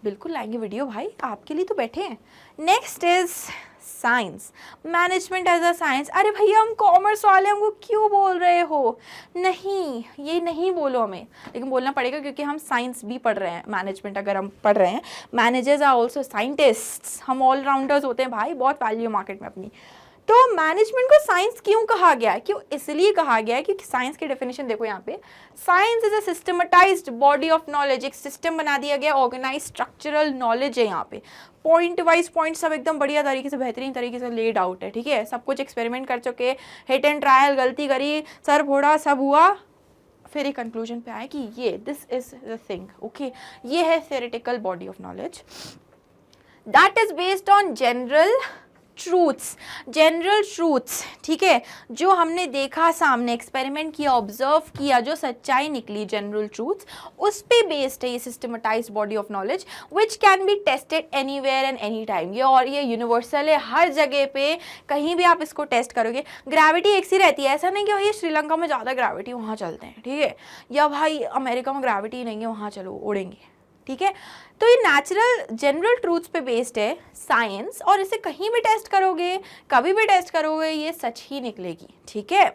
बिल्कुल लाएंगे वीडियो भाई, आपके लिए तो बैठे हैं। Next is science, management as a science. अरे भैया हम कॉमर्स वाले, हमको क्यों बोल रहे हो? नहीं, ये नहीं बोलो हमें, लेकिन बोलना पड़ेगा क्योंकि हम साइंस भी पढ़ रहे हैं। मैनेजमेंट अगर हम पढ़ रहे हैं, मैनेजर्स आर ऑल्सो साइंटिस्ट्स, हम ऑलराउंडर्स होते हैं भाई, बहुत वैल्यू मार्केट में अपनी। तो मैनेजमेंट को साइंस क्यों कहा गया है? क्यों? इसलिए कहा गया है क्योंकि साइंस की डेफिनेशन देखो यहाँ पे, science is a systematised body of knowledge. एक सिस्टम बना दिया गया, ऑर्गेनाइज स्ट्रक्चरल नॉलेज है यहाँ पे, पॉइंट वाइज पॉइंट सब एकदम बढ़िया तरीके से, बेहतरीन तरीके से लेड आउट है, ठीक है। सब कुछ एक्सपेरिमेंट कर चुके, हिट एंड ट्रायल, गलती करी, सर फोड़ा, सब हुआ, फिर एक कंक्लूजन पे आए कि ये this is the thing, okay. ये है theoretical body of knowledge that is based on general truths, general truths, ठीक है, जो हमने देखा, सामने एक्सपेरिमेंट किया, ऑब्जर्व किया, जो सच्चाई निकली, जनरल ट्रूथ्स, उस पे बेस्ड है ये systematised body of knowledge, which can be tested anywhere and any time. ये और ये यूनिवर्सल है, हर जगह पे कहीं भी आप इसको टेस्ट करोगे। ग्रेविटी एक सी रहती है, ऐसा नहीं कि भाई श्रीलंका में ज़्यादा ग्रेविटी, वहाँ चलते हैं, ठीक है, या भाई अमेरिका में ग्रेविटी नहीं है, वहाँ चलो, उड़ेंगे, ठीक है। तो ये नेचुरल जनरल ट्रूथ्स पे बेस्ड है साइंस, और इसे कहीं भी टेस्ट करोगे, कभी भी टेस्ट करोगे, ये सच ही निकलेगी, ठीक है।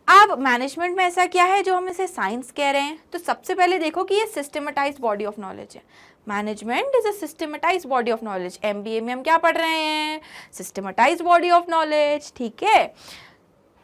अब मैनेजमेंट में ऐसा क्या है जो हम इसे साइंस कह रहे हैं? तो सबसे पहले देखो कि ये सिस्टमेटाइज्ड बॉडी ऑफ नॉलेज है। Management is a systematised body of knowledge. MBA में हम क्या पढ़ रहे हैं? सिस्टमेटाइज्ड बॉडी ऑफ नॉलेज, ठीक है।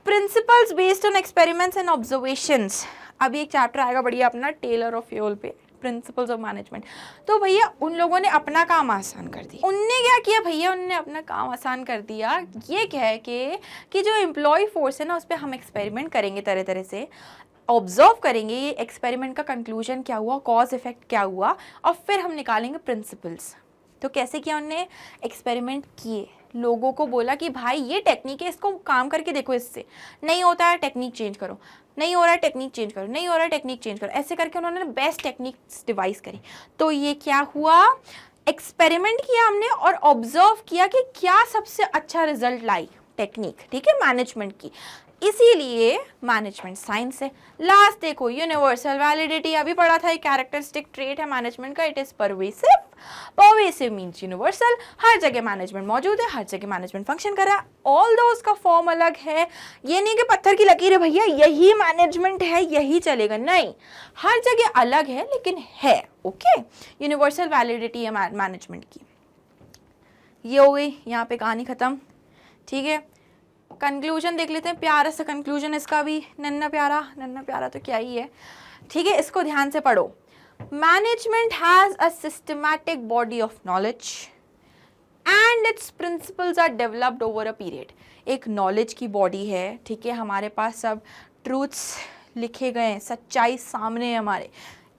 Principles based on experiments and observations. अभी एक चैप्टर आएगा बढ़िया अपना टेलर ऑफ फ्यूल पे, प्रिंसिपल्स ऑफ मैनेजमेंट। तो भैया उन लोगों ने अपना काम आसान कर दिया। उनने क्या किया भैया? उनने अपना काम आसान कर दिया, ये कह के कि जो एम्प्लॉय फोर्स है ना, उस पर हम एक्सपेरिमेंट करेंगे, तरह तरह से ऑब्जर्व करेंगे, ये एक्सपेरिमेंट का कंक्लूजन क्या हुआ, कॉज इफेक्ट क्या हुआ, और फिर हम निकालेंगे प्रिंसिपल्स। तो कैसे किया उनने? एक्सपेरिमेंट किए, लोगों को बोला कि भाई ये टेक्निक है, इसको काम करके देखो, इससे नहीं होता है टेक्निक चेंज करो, नहीं हो रहा है टेक्निक चेंज करो, नहीं हो रहा है टेक्निक चेंज करो, ऐसे करके उन्होंने बेस्ट टेक्निक्स डिवाइस करी। तो ये क्या हुआ? एक्सपेरिमेंट किया हमने और ऑब्जर्व किया कि क्या सबसे अच्छा रिजल्ट लाई टेक्निक, ठीक है, मैनेजमेंट की। इसीलिए मैनेजमेंट साइंस है। लास्ट देखो, यूनिवर्सल वैलिडिटी अभी पढ़ा था, एक कैरेक्टरिस्टिक ट्रेट है मैनेजमेंट का, it is pervasive. Pervasive means universal, हर जगह मैनेजमेंट मौजूद है, हर जगह मैनेजमेंट फंक्शन कर रहा है, ऑल दो उसका फॉर्म अलग है। ये नहीं कि पत्थर की लकीर है भैया यही मैनेजमेंट है, यही चलेगा, नहीं, हर जगह अलग है लेकिन है, ओके। यूनिवर्सल वैलिडिटी है मैनेजमेंट की। ये हो गई यहाँ पे कहानी खत्म, ठीक है। कंक्लूजन देख लेते हैं, प्यारा सा कंक्लूजन इसका भी, नन्ना प्यारा तो क्या ही है, ठीक है। इसको ध्यान से पढ़ो। Management has a systematic body of knowledge and its principles are developed over a period. एक नॉलेज की बॉडी है, ठीक है, हमारे पास सब ट्रूथ्स लिखे गए हैं, सच्चाई सामने है हमारे।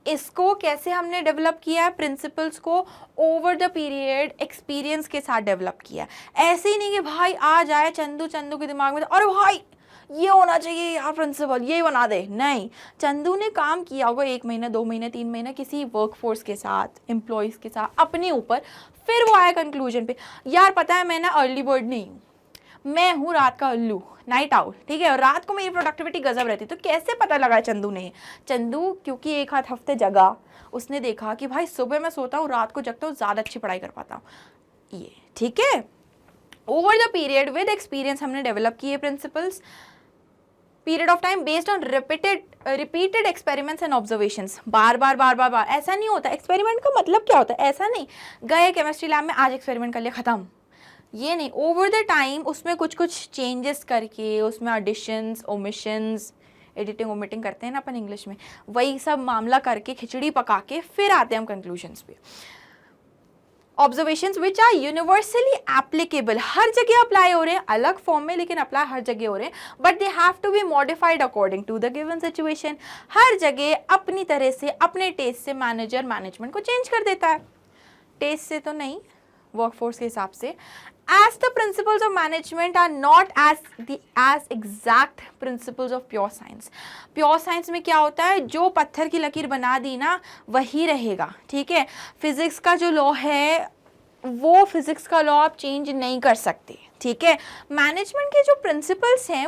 इसको कैसे हमने डेवलप किया है? प्रिंसिपल्स को ओवर द पीरियड एक्सपीरियंस के साथ डेवलप किया। ऐसे ही नहीं कि भाई आ जाए चंदू के दिमाग में और भाई ये होना चाहिए यार प्रिंसिपल, ये बना दे। नहीं, चंदू ने काम किया होगा 1 महीना 2 महीना 3 महीना किसी वर्कफोर्स के साथ, एम्प्लॉयज़ के साथ, अपने ऊपर, फिर वो आया कंक्लूजन पे, यार पता है मैं ना अर्ली बर्ड नहीं हूँ, मैं हूँ रात का उल्लू, नाइट आउल, ठीक है, और रात को मेरी प्रोडक्टिविटी गजब रहती। तो कैसे पता लगा चंदू ने? चंदू क्योंकि एक आध हफ्ते जगा, उसने देखा कि भाई सुबह मैं सोता हूँ, रात को जगता हूँ, ज़्यादा अच्छी पढ़ाई कर पाता हूँ। ये ठीक है, over the period with experience हमने डेवलप किए principles, period of time based on repeated experiments and observations. बार बार बार बार बार ऐसा नहीं होता। एक्सपेरिमेंट का मतलब क्या होता है? ऐसा नहीं गए केमिस्ट्री लैब में आज एक्सपेरिमेंट कर लिया खत्म, ये नहीं। ओवर द टाइम उसमें कुछ कुछ चेंजेस करके, उसमें एडिशंस ओमिशंस, एडिटिंग ओमिटिंग करते हैं ना अपन इंग्लिश में, वही सब मामला करके खिचड़ी पका के फिर आते हैं हम कंक्लूजन्स पे। Observations which are universally applicable, हर जगह अप्लाई हो रहे हैं, अलग फॉर्म में लेकिन अप्लाई हर जगह हो रहे हैं, but they have to be modified according to the given situation. हर जगह अपनी तरह से, अपने टेस्ट से मैनेजर मैनेजमेंट को चेंज कर देता है, टेस्ट से तो नहीं, वर्कफोर्स के हिसाब से। As the principles of management are not as exact principles of pure science. Pure science में क्या होता है, जो पत्थर की लकीर बना दी ना वही रहेगा, ठीक है। फिजिक्स का जो लॉ है वो फिजिक्स का लॉ आप चेंज नहीं कर सकते, ठीक है। मैनेजमेंट के जो प्रिंसिपल्स हैं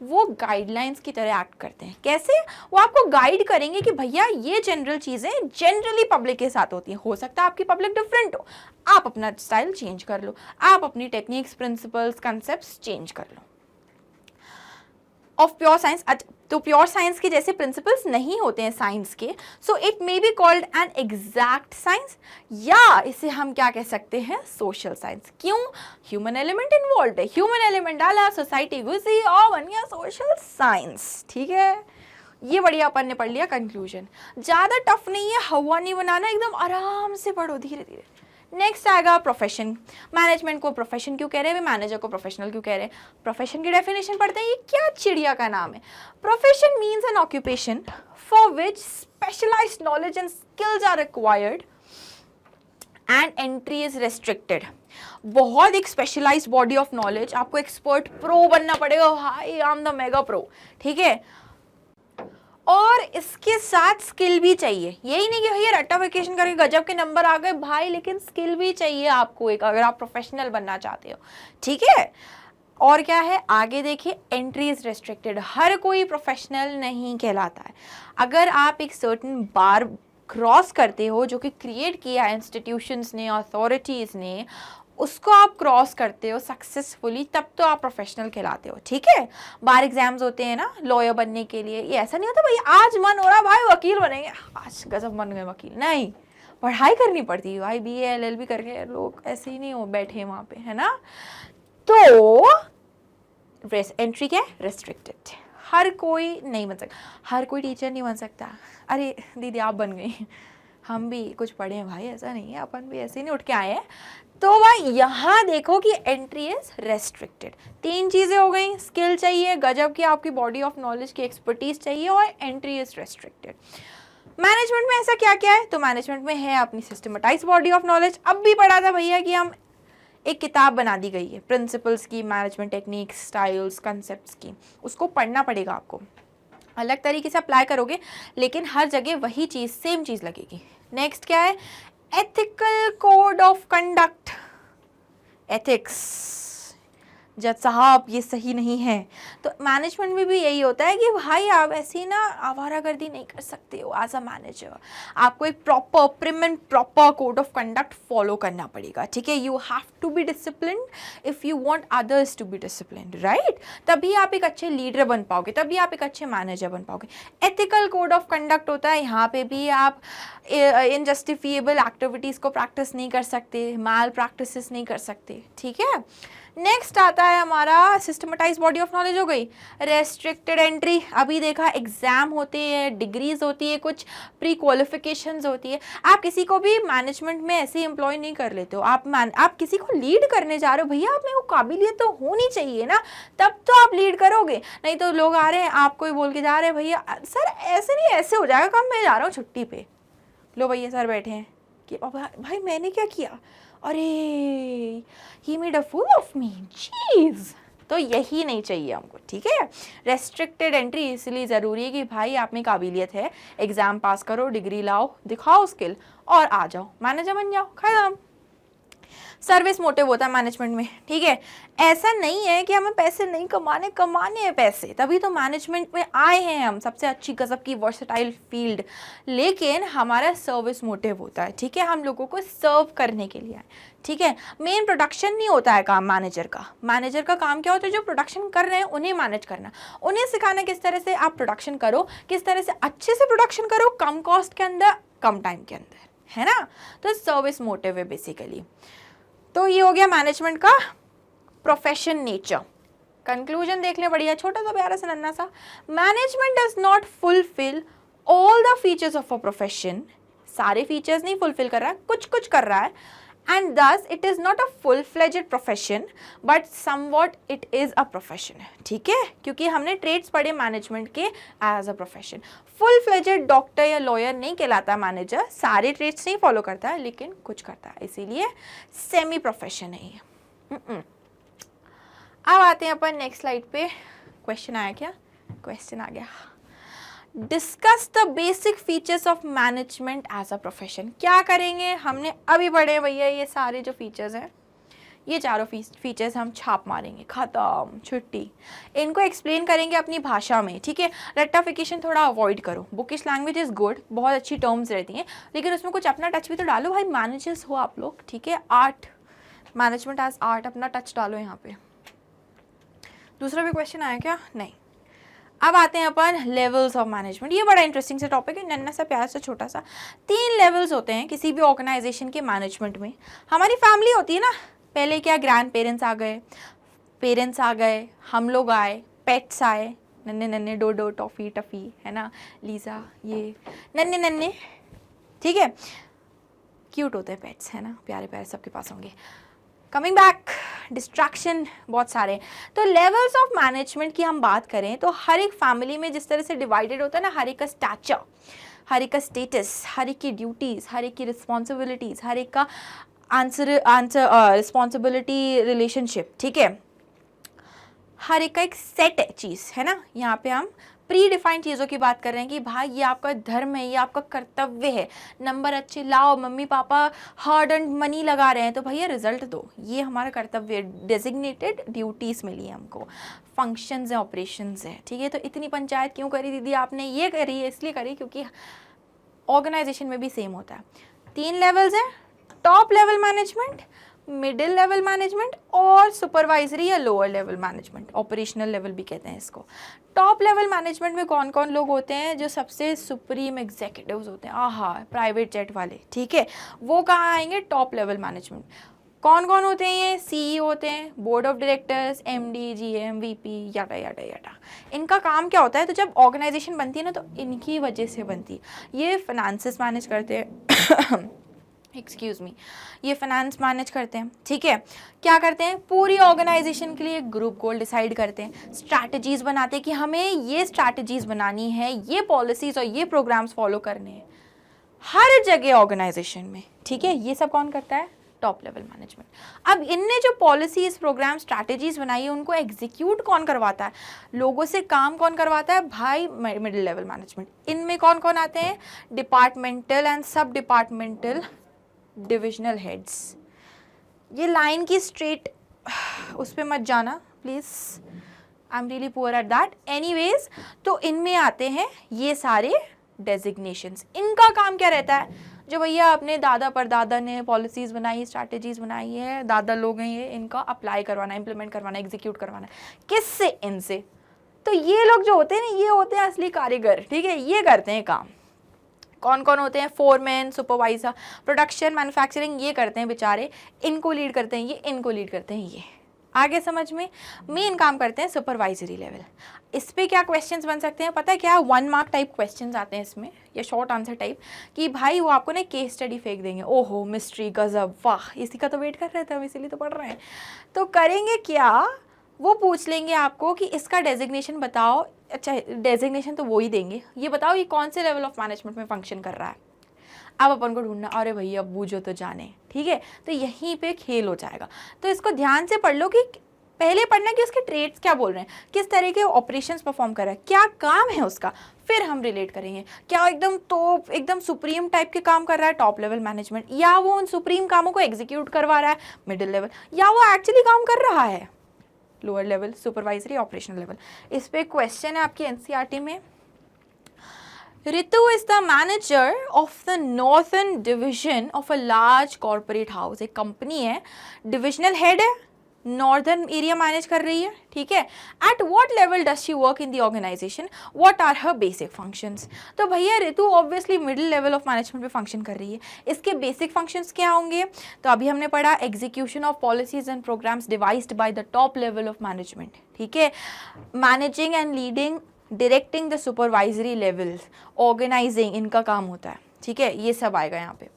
वो गाइडलाइंस की तरह एक्ट करते हैं। कैसे? वो आपको गाइड करेंगे कि भैया ये जनरल चीज़ें जनरली पब्लिक के साथ होती हैं, हो सकता है आपकी पब्लिक डिफरेंट हो, आप अपना स्टाइल चेंज कर लो, आप अपनी टेक्निक्स, प्रिंसिपल्स, कंसेप्ट्स चेंज कर लो। ऑफ प्योर साइंस, तो प्योर साइंस के जैसे प्रिंसिपल्स नहीं होते हैं साइंस के, so it may be called an exact science, या इसे हम क्या कह सकते हैं, सोशल साइंस। क्यों? ह्यूमन एलिमेंट इन्वॉल्व है, ह्यूमन एलिमेंट डाला, सोसाइटी घुसी और बन गया सोशल साइंस, ठीक है। ये बढ़िया अपन ने पढ़ लिया कंक्लूजन, ज़्यादा टफ नहीं है, हवा नहीं बनाना, एकदम आराम से पढ़ो धीरे धीरे। नेक्स्ट आएगा प्रोफेशन। मैनेजमेंट को प्रोफेशन क्यों कह रहे हैं, मैनेजर को प्रोफेशनल क्यों कह रहे हैं? प्रोफेशन की डेफिनेशन पढ़ते हैं, ये क्या चिड़िया का नाम है। Profession means an occupation for which specialised knowledge and skills are required and entry is restricted. बहुत एक स्पेशलाइज्ड बॉडी ऑफ नॉलेज, आपको एक्सपर्ट प्रो बनना पड़ेगा, hi I am the mega pro, ठीक है, और इसके साथ स्किल भी चाहिए। यही नहीं कि भैया रट्टाफिकेशन करके गजब के नंबर आ गए भाई, लेकिन स्किल भी चाहिए आपको एक, अगर आप प्रोफेशनल बनना चाहते हो, ठीक है। और क्या है आगे देखिए, एंट्री इज रेस्ट्रिक्टेड, हर कोई प्रोफेशनल नहीं कहलाता है। अगर आप एक सर्टेन बार क्रॉस करते हो जो कि क्रिएट किया इंस्टीट्यूशंस ने, अथॉरिटीज़ ने, उसको आप क्रॉस करते हो सक्सेसफुली, तब तो आप प्रोफेशनल कहलाते हो, ठीक है। बार एग्जाम्स होते हैं ना लॉयर बनने के लिए, ये ऐसा नहीं होता भाई आज मन हो रहा भाई वकील बनेंगे, आज गजब मन गए वकील, नहीं, पढ़ाई करनी पड़ती है भाई, BA LLB करके लोग ऐसे ही नहीं हो बैठे वहाँ पे, है ना। तो एंट्री क्या है, रेस्ट्रिक्टेड, हर कोई नहीं बन सकता, हर कोई टीचर नहीं बन सकता। अरे दीदी आप बन गई, हम भी कुछ पढ़े हैं भाई, ऐसा नहीं है, अपन भी ऐसे नहीं उठ के आए हैं। तो भाई यहाँ देखो कि एंट्री इज रेस्ट्रिक्टेड, 3 चीज़ें हो गई, स्किल चाहिए, गजब की आपकी बॉडी ऑफ नॉलेज की एक्सपर्टीज चाहिए, और एंट्री इज रेस्ट्रिक्टेड। मैनेजमेंट में ऐसा क्या क्या है, तो मैनेजमेंट में है अपनी सिस्टमेटाइज बॉडी ऑफ नॉलेज। अब भी पढ़ा था भैया कि हम एक किताब बना दी गई है प्रिंसिपल्स की, मैनेजमेंट टेक्निक्स, स्टाइल्स, कंसेप्ट्स की, उसको पढ़ना पड़ेगा आपको, अलग तरीके से अप्लाई करोगे लेकिन हर जगह वही चीज़, सेम चीज़ लगेगी। नेक्स्ट क्या है, ethical code of conduct, ethics, जज साहब ये सही नहीं है। तो मैनेजमेंट में भी यही होता है कि भाई आप ऐसी ना आवारागर्दी नहीं कर सकते हो एज अ मैनेजर, आपको एक proper prim and proper code of conduct follow करना पड़ेगा, ठीक है। You have to be disciplined if you want others to be disciplined, right, तभी आप एक अच्छे लीडर बन पाओगे, तभी आप एक अच्छे मैनेजर बन पाओगे। एथिकल कोड ऑफ कंडक्ट होता है, यहाँ पे भी आप इनजस्टिफिएबल एक्टिविटीज़ को प्रैक्टिस नहीं कर सकते, मैल प्रैक्टिसेस नहीं कर सकते, ठीक है। नेक्स्ट आता है हमारा सिस्टमेटाइज बॉडी ऑफ नॉलेज हो गई, रेस्ट्रिक्टेड एंट्री। अभी देखा एग्जाम होते हैं, डिग्रीज होती है, कुछ प्री क्वालिफिकेशंस होती है। आप किसी को भी मैनेजमेंट में ऐसे एम्प्लॉय नहीं कर लेते हो, आप किसी को लीड करने जा रहे हो, भैया आप में वो काबिलियत तो होनी चाहिए ना, तब तो आप लीड करोगे। नहीं तो लोग आ रहे हैं आपको ही बोल के जा रहे हैं, भैया सर ऐसे नहीं, ऐसे हो जाएगा काम, मैं जा रहा हूँ छुट्टी पे, लो भैया सर बैठे हैं कि भाई मैंने क्या किया, अरे he made a fool of me, jeez, तो यही नहीं चाहिए हमको, ठीक है। रेस्ट्रिक्टेड एंट्री इसलिए ज़रूरी है कि भाई आप में काबिलियत है, एग्ज़ाम पास करो, डिग्री लाओ, दिखाओ स्किल और आ जाओ, मैनेजर बन जाओ, खत्म। सर्विस मोटिव होता है मैनेजमेंट में, ठीक है। ऐसा नहीं है कि हमें पैसे नहीं कमाने हैं पैसे, तभी तो मैनेजमेंट में आए हैं हम, सबसे अच्छी गजब की वर्सेटाइल फील्ड, लेकिन हमारा सर्विस मोटिव होता है, ठीक है। हम लोगों को सर्व करने के लिए आए, ठीक है। मेन प्रोडक्शन नहीं होता है काम मैनेजर का। मैनेजर का काम क्या होता है, जो प्रोडक्शन कर रहे हैं उन्हें मैनेज करना, उन्हें सिखाना किस तरह से आप प्रोडक्शन करो, किस तरह से अच्छे से प्रोडक्शन करो, कम कॉस्ट के अंदर, कम टाइम के अंदर, है ना। तो सर्विस मोटिव है बेसिकली। तो ये हो गया मैनेजमेंट का प्रोफेशन नेचर। कंक्लूजन देख ले, बढ़िया छोटा सा प्यारा सा नन्ना सा। Management does not fulfil all the features of a profession, सारे फीचर्स नहीं फुलफिल कर रहा है, कुछ कुछ कर रहा है, and thus it is not a full fledged profession but somewhat it is a profession, ठीक है। क्योंकि हमने ट्रेड्स पढ़े मैनेजमेंट के as a profession. Full fledged doctor या लॉयर नहीं कहलाता मैनेजर, सारे ट्रेड्स नहीं फॉलो करता है लेकिन कुछ करता है, इसीलिए सेमी प्रोफेशन है ये। अब आते हैं अपन नेक्स्ट स्लाइड पे। क्वेश्चन आया क्या? क्वेश्चन आ गया, discuss the basic features of management as a profession. क्या करेंगे, हमने अभी पढ़े भैया ये सारे जो फीचर्स हैं, ये चारों फीचर्स हम छाप मारेंगे, खत्म, छुट्टी। इनको एक्सप्लेन करेंगे अपनी भाषा में, ठीक है। रट्टाफिकेशन थोड़ा अवॉइड करो, बुकिश लैंग्वेज इज गुड, बहुत अच्छी टर्म्स रहती हैं, लेकिन उसमें कुछ अपना टच भी तो डालो भाई, मैनेजर्स हो आप लोग, ठीक है। आर्ट, मैनेजमेंट एज आर्ट, अपना टच डालो यहाँ पे। दूसरा भी क्वेश्चन आया क्या? नहीं। अब आते हैं अपन लेवल्स ऑफ मैनेजमेंट। ये बड़ा इंटरेस्टिंग सा टॉपिक है, नन्ना सा प्यारा सा छोटा सा। 3 लेवल्स होते हैं किसी भी ऑर्गेनाइजेशन के मैनेजमेंट में। हमारी फैमिली होती है ना, पहले क्या ग्रैंड पेरेंट्स आ गए, पेरेंट्स आ गए, हम लोग आए, पेट्स आए, नन्हे नन्हे डोडो टॉफ़ी टफ़ी, है ना, लीज़ा, ये नन्हे नन्हे, ठीक है, क्यूट होते हैं पेट्स, है ना, प्यारे प्यारे सबके पास होंगे। कमिंग बैक, डिस्ट्रैक्शन बहुत सारे। तो लेवल्स ऑफ मैनेजमेंट की हम बात करें तो हर एक फैमिली में जिस तरह से डिवाइडेड होता है ना, हर एक का स्टैचर, हर एक का स्टेटस, हर एक की ड्यूटीज़, हर एक की रिस्पॉन्सिबिलिटीज़, हर एक का आंसर रिस्पॉन्सिबिलिटी रिलेशनशिप, ठीक है, हर एक का एक सेट है चीज़, है ना। यहाँ पे हम प्री डिफाइंड चीज़ों की बात कर रहे हैं कि भाई ये आपका धर्म है, ये आपका कर्तव्य है, नंबर अच्छे लाओ, mummy papa hard and money लगा रहे हैं तो भैया रिजल्ट दो, ये हमारा कर्तव्य है। डेजिग्नेटेड ड्यूटीज़ मिली है हमको, फंक्शंस हैं, ऑपरेशंस हैं, ठीक है। तो इतनी पंचायत क्यों करी दीदी आपने? ये करी है इसलिए करी क्योंकि ऑर्गेनाइजेशन में भी सेम होता है। 3 लेवल्स हैं, top level management, middle level management और सुपरवाइजरी या lower level management, operational level भी कहते हैं इसको। टॉप लेवल मैनेजमेंट में कौन कौन लोग होते हैं? जो सबसे सुप्रीम एग्जीक्यूटिव्स होते हैं, आहा, प्राइवेट जेट वाले, ठीक है, वो कहाँ आएंगे? Top level management. कौन कौन होते हैं ये? CEO होते हैं, board of directors, MD, GM, VP, याडा yada याडा। इनका काम क्या होता है? तो जब ऑर्गेनाइजेशन बनती है ना तो इनकी वजह से बनती है। ये फाइनेंसेस मैनेज करते हैं एक्सक्यूज़ मी, ये फाइनेंस मैनेज करते हैं, ठीक है। क्या करते हैं? पूरी ऑर्गेनाइजेशन के लिए ग्रुप गोल डिसाइड करते हैं, स्ट्रैटेजीज बनाते हैं कि हमें ये स्ट्रैटेजीज बनानी है, ये पॉलिसीज और ये प्रोग्राम्स फॉलो करने हैं हर जगह ऑर्गेनाइजेशन में, ठीक है। ये सब कौन करता है? Top level management. अब इनने जो पॉलिसीज, प्रोग्राम, स्ट्रैटेजीज बनाई है उनको एग्जीक्यूट कौन करवाता है? लोगों से काम कौन करवाता है? भाई मिडिल लेवल मैनेजमेंट। इनमें कौन कौन आते हैं? डिपार्टमेंटल एंड सब डिपार्टमेंटल डिविजनल हेड्स। ये लाइन की स्ट्रेट उस पर मत जाना please, I am really poor at that. Anyways, तो इनमें आते हैं ये सारे डेजिग्नेशंस। इनका काम क्या रहता है? जो भैया अपने दादा परदादा ने पॉलिसीज़ बनाई, स्ट्रैटेजीज बनाई है, दादा लोग हैं ये, इनका अप्लाई करवाना, इम्प्लीमेंट करवाना, एग्जीक्यूट करवाना। किससे? इनसे। तो ये लोग जो होते हैं ना, ये होते हैं असली कारीगर, ठीक है, ये करते हैं काम। कौन कौन होते हैं? फोरमैन, सुपरवाइजर, प्रोडक्शन, मैन्युफैक्चरिंग, ये करते हैं बेचारे, इनको लीड करते हैं ये, इनको लीड करते हैं ये। आगे समझ में? मेन काम करते हैं सुपरवाइजरी लेवल। इस पे क्या क्वेश्चंस बन सकते हैं पता है क्या? 1 मार्क टाइप क्वेश्चंस आते हैं इसमें, या शॉर्ट आंसर टाइप, कि भाई वो आपको ना केस स्टडी फेंक देंगे, ओहो मिस्ट्री, गजब, वाह, इसी का तो वेट कर रहे थे हम, इसीलिए तो पढ़ रहे हैं। तो करेंगे क्या? वो पूछ लेंगे आपको कि इसका डेजिग्नेशन बताओ। अच्छा, डेजिग्नेशन तो वो ही देंगे, ये बताओ ये कौन से लेवल ऑफ मैनेजमेंट में फंक्शन कर रहा है। अब अपन को ढूंढना, अरे भैया बूझो तो जाने, ठीक है। तो यहीं पे खेल हो जाएगा। तो इसको ध्यान से पढ़ लो कि पहले पढ़ना कि उसके ट्रेड्स क्या बोल रहे हैं, किस तरह के ऑपरेशंस परफॉर्म कर रहा है, क्या काम है उसका, फिर हम रिलेट करेंगे। क्या एकदम तो एकदम सुप्रीम टाइप के काम कर रहा है, टॉप लेवल मैनेजमेंट, या वो उन सुप्रीम कामों को एग्जीक्यूट करवा रहा है, मिडिल लेवल, या वो एक्चुअली काम कर रहा है, lower level, supervisory, operational level. इस पे क्वेश्चन है आपकी एनसीईआरटी में। Ritu is the manager of the northern division of a large corporate house. एक कंपनी है, डिविजनल हेड है, नॉर्दर्न एरिया मैनेज कर रही है, ठीक है। At what level does she work in the organisation, what are her basic functions. तो भैया Ritu obviously middle level of management पे फंक्शन कर रही है। इसके बेसिक फंक्शंस क्या होंगे, तो अभी हमने पढ़ा execution of policies and programmes devised by the top level of management, ठीक है। Managing and leading, directing the supervisory levels, organising इनका काम होता है, ठीक है। ये सब आएगा यहाँ पे।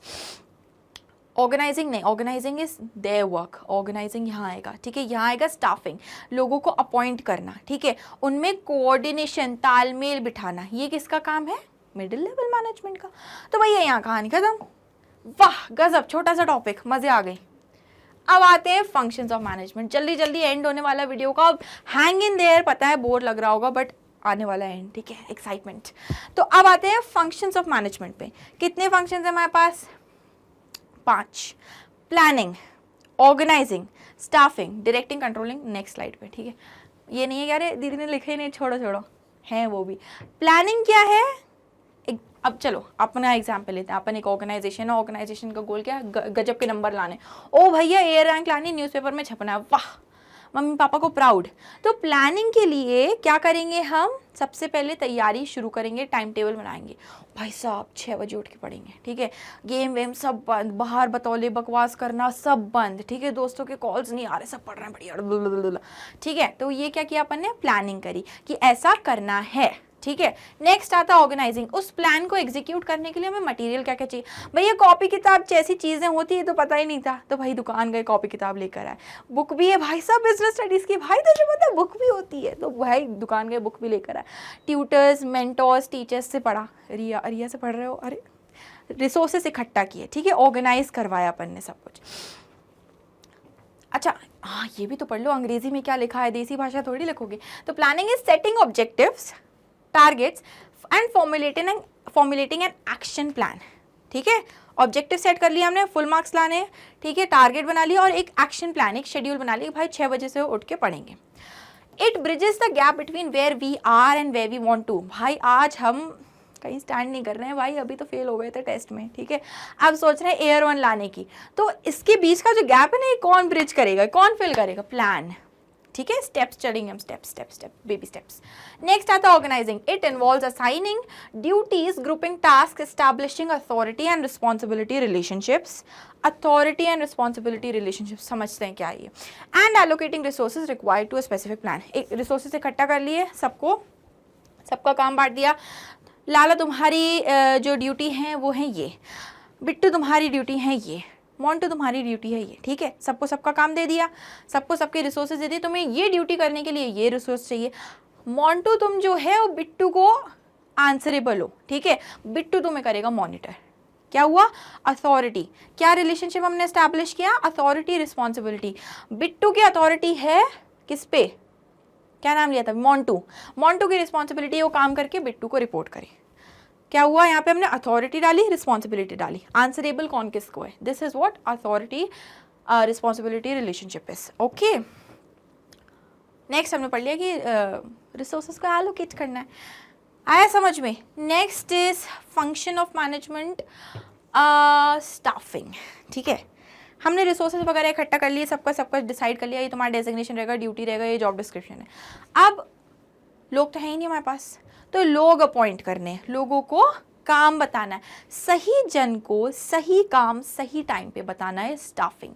ऑर्गेनाइजिंग नहीं, organising is their work, organising यहाँ आएगा, ठीक है। यहाँ आएगा स्टाफिंग, लोगों को अपॉइंट करना, ठीक है, उनमें कोऑर्डिनेशन, तालमेल बिठाना, ये किसका काम है, मिडिल लेवल मैनेजमेंट का। तो भैया यहाँ कहानी खत्म। वाह गजब, छोटा सा टॉपिक, मजे आ गई। अब आते हैं फंक्शंस ऑफ मैनेजमेंट। जल्दी जल्दी एंड होने वाला वीडियो का, अब हैंग इन देयर, पता है बोर लग रहा होगा बट आने वाला एंड, ठीक है, एक्साइटमेंट। तो अब आते हैं फंक्शंस ऑफ मैनेजमेंट पे। कितने फंक्शंस है हमारे पास, 5। Planning, organising, staffing, directing, controlling. Next slide पे, ठीक है। ये नहीं है यार दीदी ने लिखे ही नहीं, छोड़ो छोड़ो, है वो भी। प्लानिंग क्या है, अब चलो अपना एग्जाम्पल लेते हैं। अपन एक ऑर्गेनाइजेशन है, ऑर्गेनाइजेशन का गोल क्या है, गजब के नंबर लाने। ओ भैया ए रैंक लानी, न्यूज़पेपर में छपना है, वाह मम्मी पापा को प्राउड। तो प्लानिंग के लिए क्या करेंगे हम, सबसे पहले तैयारी शुरू करेंगे, टाइम टेबल बनाएंगे। भाई साहब 6 बजे उठ के पढ़ेंगे, ठीक है। गेम वेम सब बंद, बाहर बतौले बकवास करना सब बंद, ठीक है। दोस्तों के कॉल्स नहीं आ रहे, सब पढ़ रहे हैं बढ़िया, ठीक है। तो ये क्या किया अपन ने, प्लानिंग करी कि ऐसा करना है, ठीक है। नेक्स्ट आता है ऑर्गेनाइजिंग। उस प्लान को एग्जीक्यूट करने के लिए हमें मटेरियल क्या क्या चाहिए। भैया कॉपी किताब जैसी चीजें होती है तो पता ही नहीं था, तो भाई दुकान गए, कॉपी किताब लेकर आए। बुक भी है भाई साहब, बिजनेस स्टडीज की, भाई तुझे पता बुक भी होती है, तो भाई दुकान गए, बुक भी लेकर आए। ट्यूटर्स, मेंटोर्स, टीचर्स से पढ़ा, रिया से पढ़ रहे हो, अरे रिसोर्सेस इकट्ठा किए, ठीक है। ऑर्गेनाइज करवाया अपन ने सब कुछ। अच्छा हाँ, ये भी तो पढ़ लो, अंग्रेजी में क्या लिखा है, देसी भाषा थोड़ी लिखोगे। तो planning is setting objectives, targets and formulating an action plan, ठीक है। ऑब्जेक्टिव सेट कर लिया हमने, फुल मार्क्स लाने, ठीक है। टारगेट बना लिया और एक एक्शन प्लान, एक शेड्यूल बना लिया, भाई 6 बजे से उठ के पढ़ेंगे। It bridges the gap between where we are and where we want to. भाई आज हम कहीं स्टैंड नहीं कर रहे हैं भाई, अभी तो फेल हो गए थे टेस्ट में, ठीक है। अब सोच रहे हैं एयर 1 लाने की, तो इसके बीच का जो गैप है ना, ये कौन ब्रिज करेगा, कौन फिल करेगा, प्लान, ठीक है। स्टेप्स चलेंगे हम, स्टेप बेबी स्टेप्स। नेक्स्ट आता है organising. It involves assigning duties, grouping task, establishing authority and responsibility relationships. Authority and responsibility relationship समझते हैं क्या है ये। And allocating resources required to a specific plan. एक रिसोर्सेज इकट्ठा कर लिए, सबका काम बांट दिया। लाला तुम्हारी जो ड्यूटी है वो है ये, बिट्टू तुम्हारी ड्यूटी है ये, मोंटू तुम्हारी ड्यूटी है ये, ठीक है। सबको सबका काम दे दिया, सबको सबके रिसोर्सेज दे दिए। तुम्हें ये ड्यूटी करने के लिए ये रिसोर्स चाहिए। मोंटू तुम जो है वो बिट्टू को आंसरेबल हो, ठीक है। बिट्टू तुम्हें करेगा मॉनिटर। क्या हुआ, अथॉरिटी। क्या रिलेशनशिप हमने एस्टैब्लिश किया, अथॉरिटी रिस्पॉन्सिबिलिटी। बिट्टू की अथॉरिटी है किस पे, क्या नाम लिया था, मोंटू की रिस्पॉन्सिबिलिटी वो काम करके बिट्टू को रिपोर्ट करे। क्या हुआ, यहाँ पे हमने अथॉरिटी डाली, रिस्पॉन्सिबिलिटी डाली। आंसरेबल कौन किसको है, this is what authority responsibility relationship is, okay. Next हमने पढ़ लिया कि रिसोर्सेज को एलोकेट करना है, आया समझ में। Next is function of management, staffing, ठीक है। हमने रिसोर्सेज वगैरह इकट्ठा कर लिए, सबका डिसाइड कर लिया, ये तुम्हारा डेजिग्नेशन रहेगा, ड्यूटी रहेगा, ये जॉब डिस्क्रिप्शन है। अब लोग तो है ही नहीं हमारे पास, तो लोग अपॉइंट करने, लोगों को काम बताना है, सही जन को सही काम सही टाइम पे बताना है, स्टाफिंग।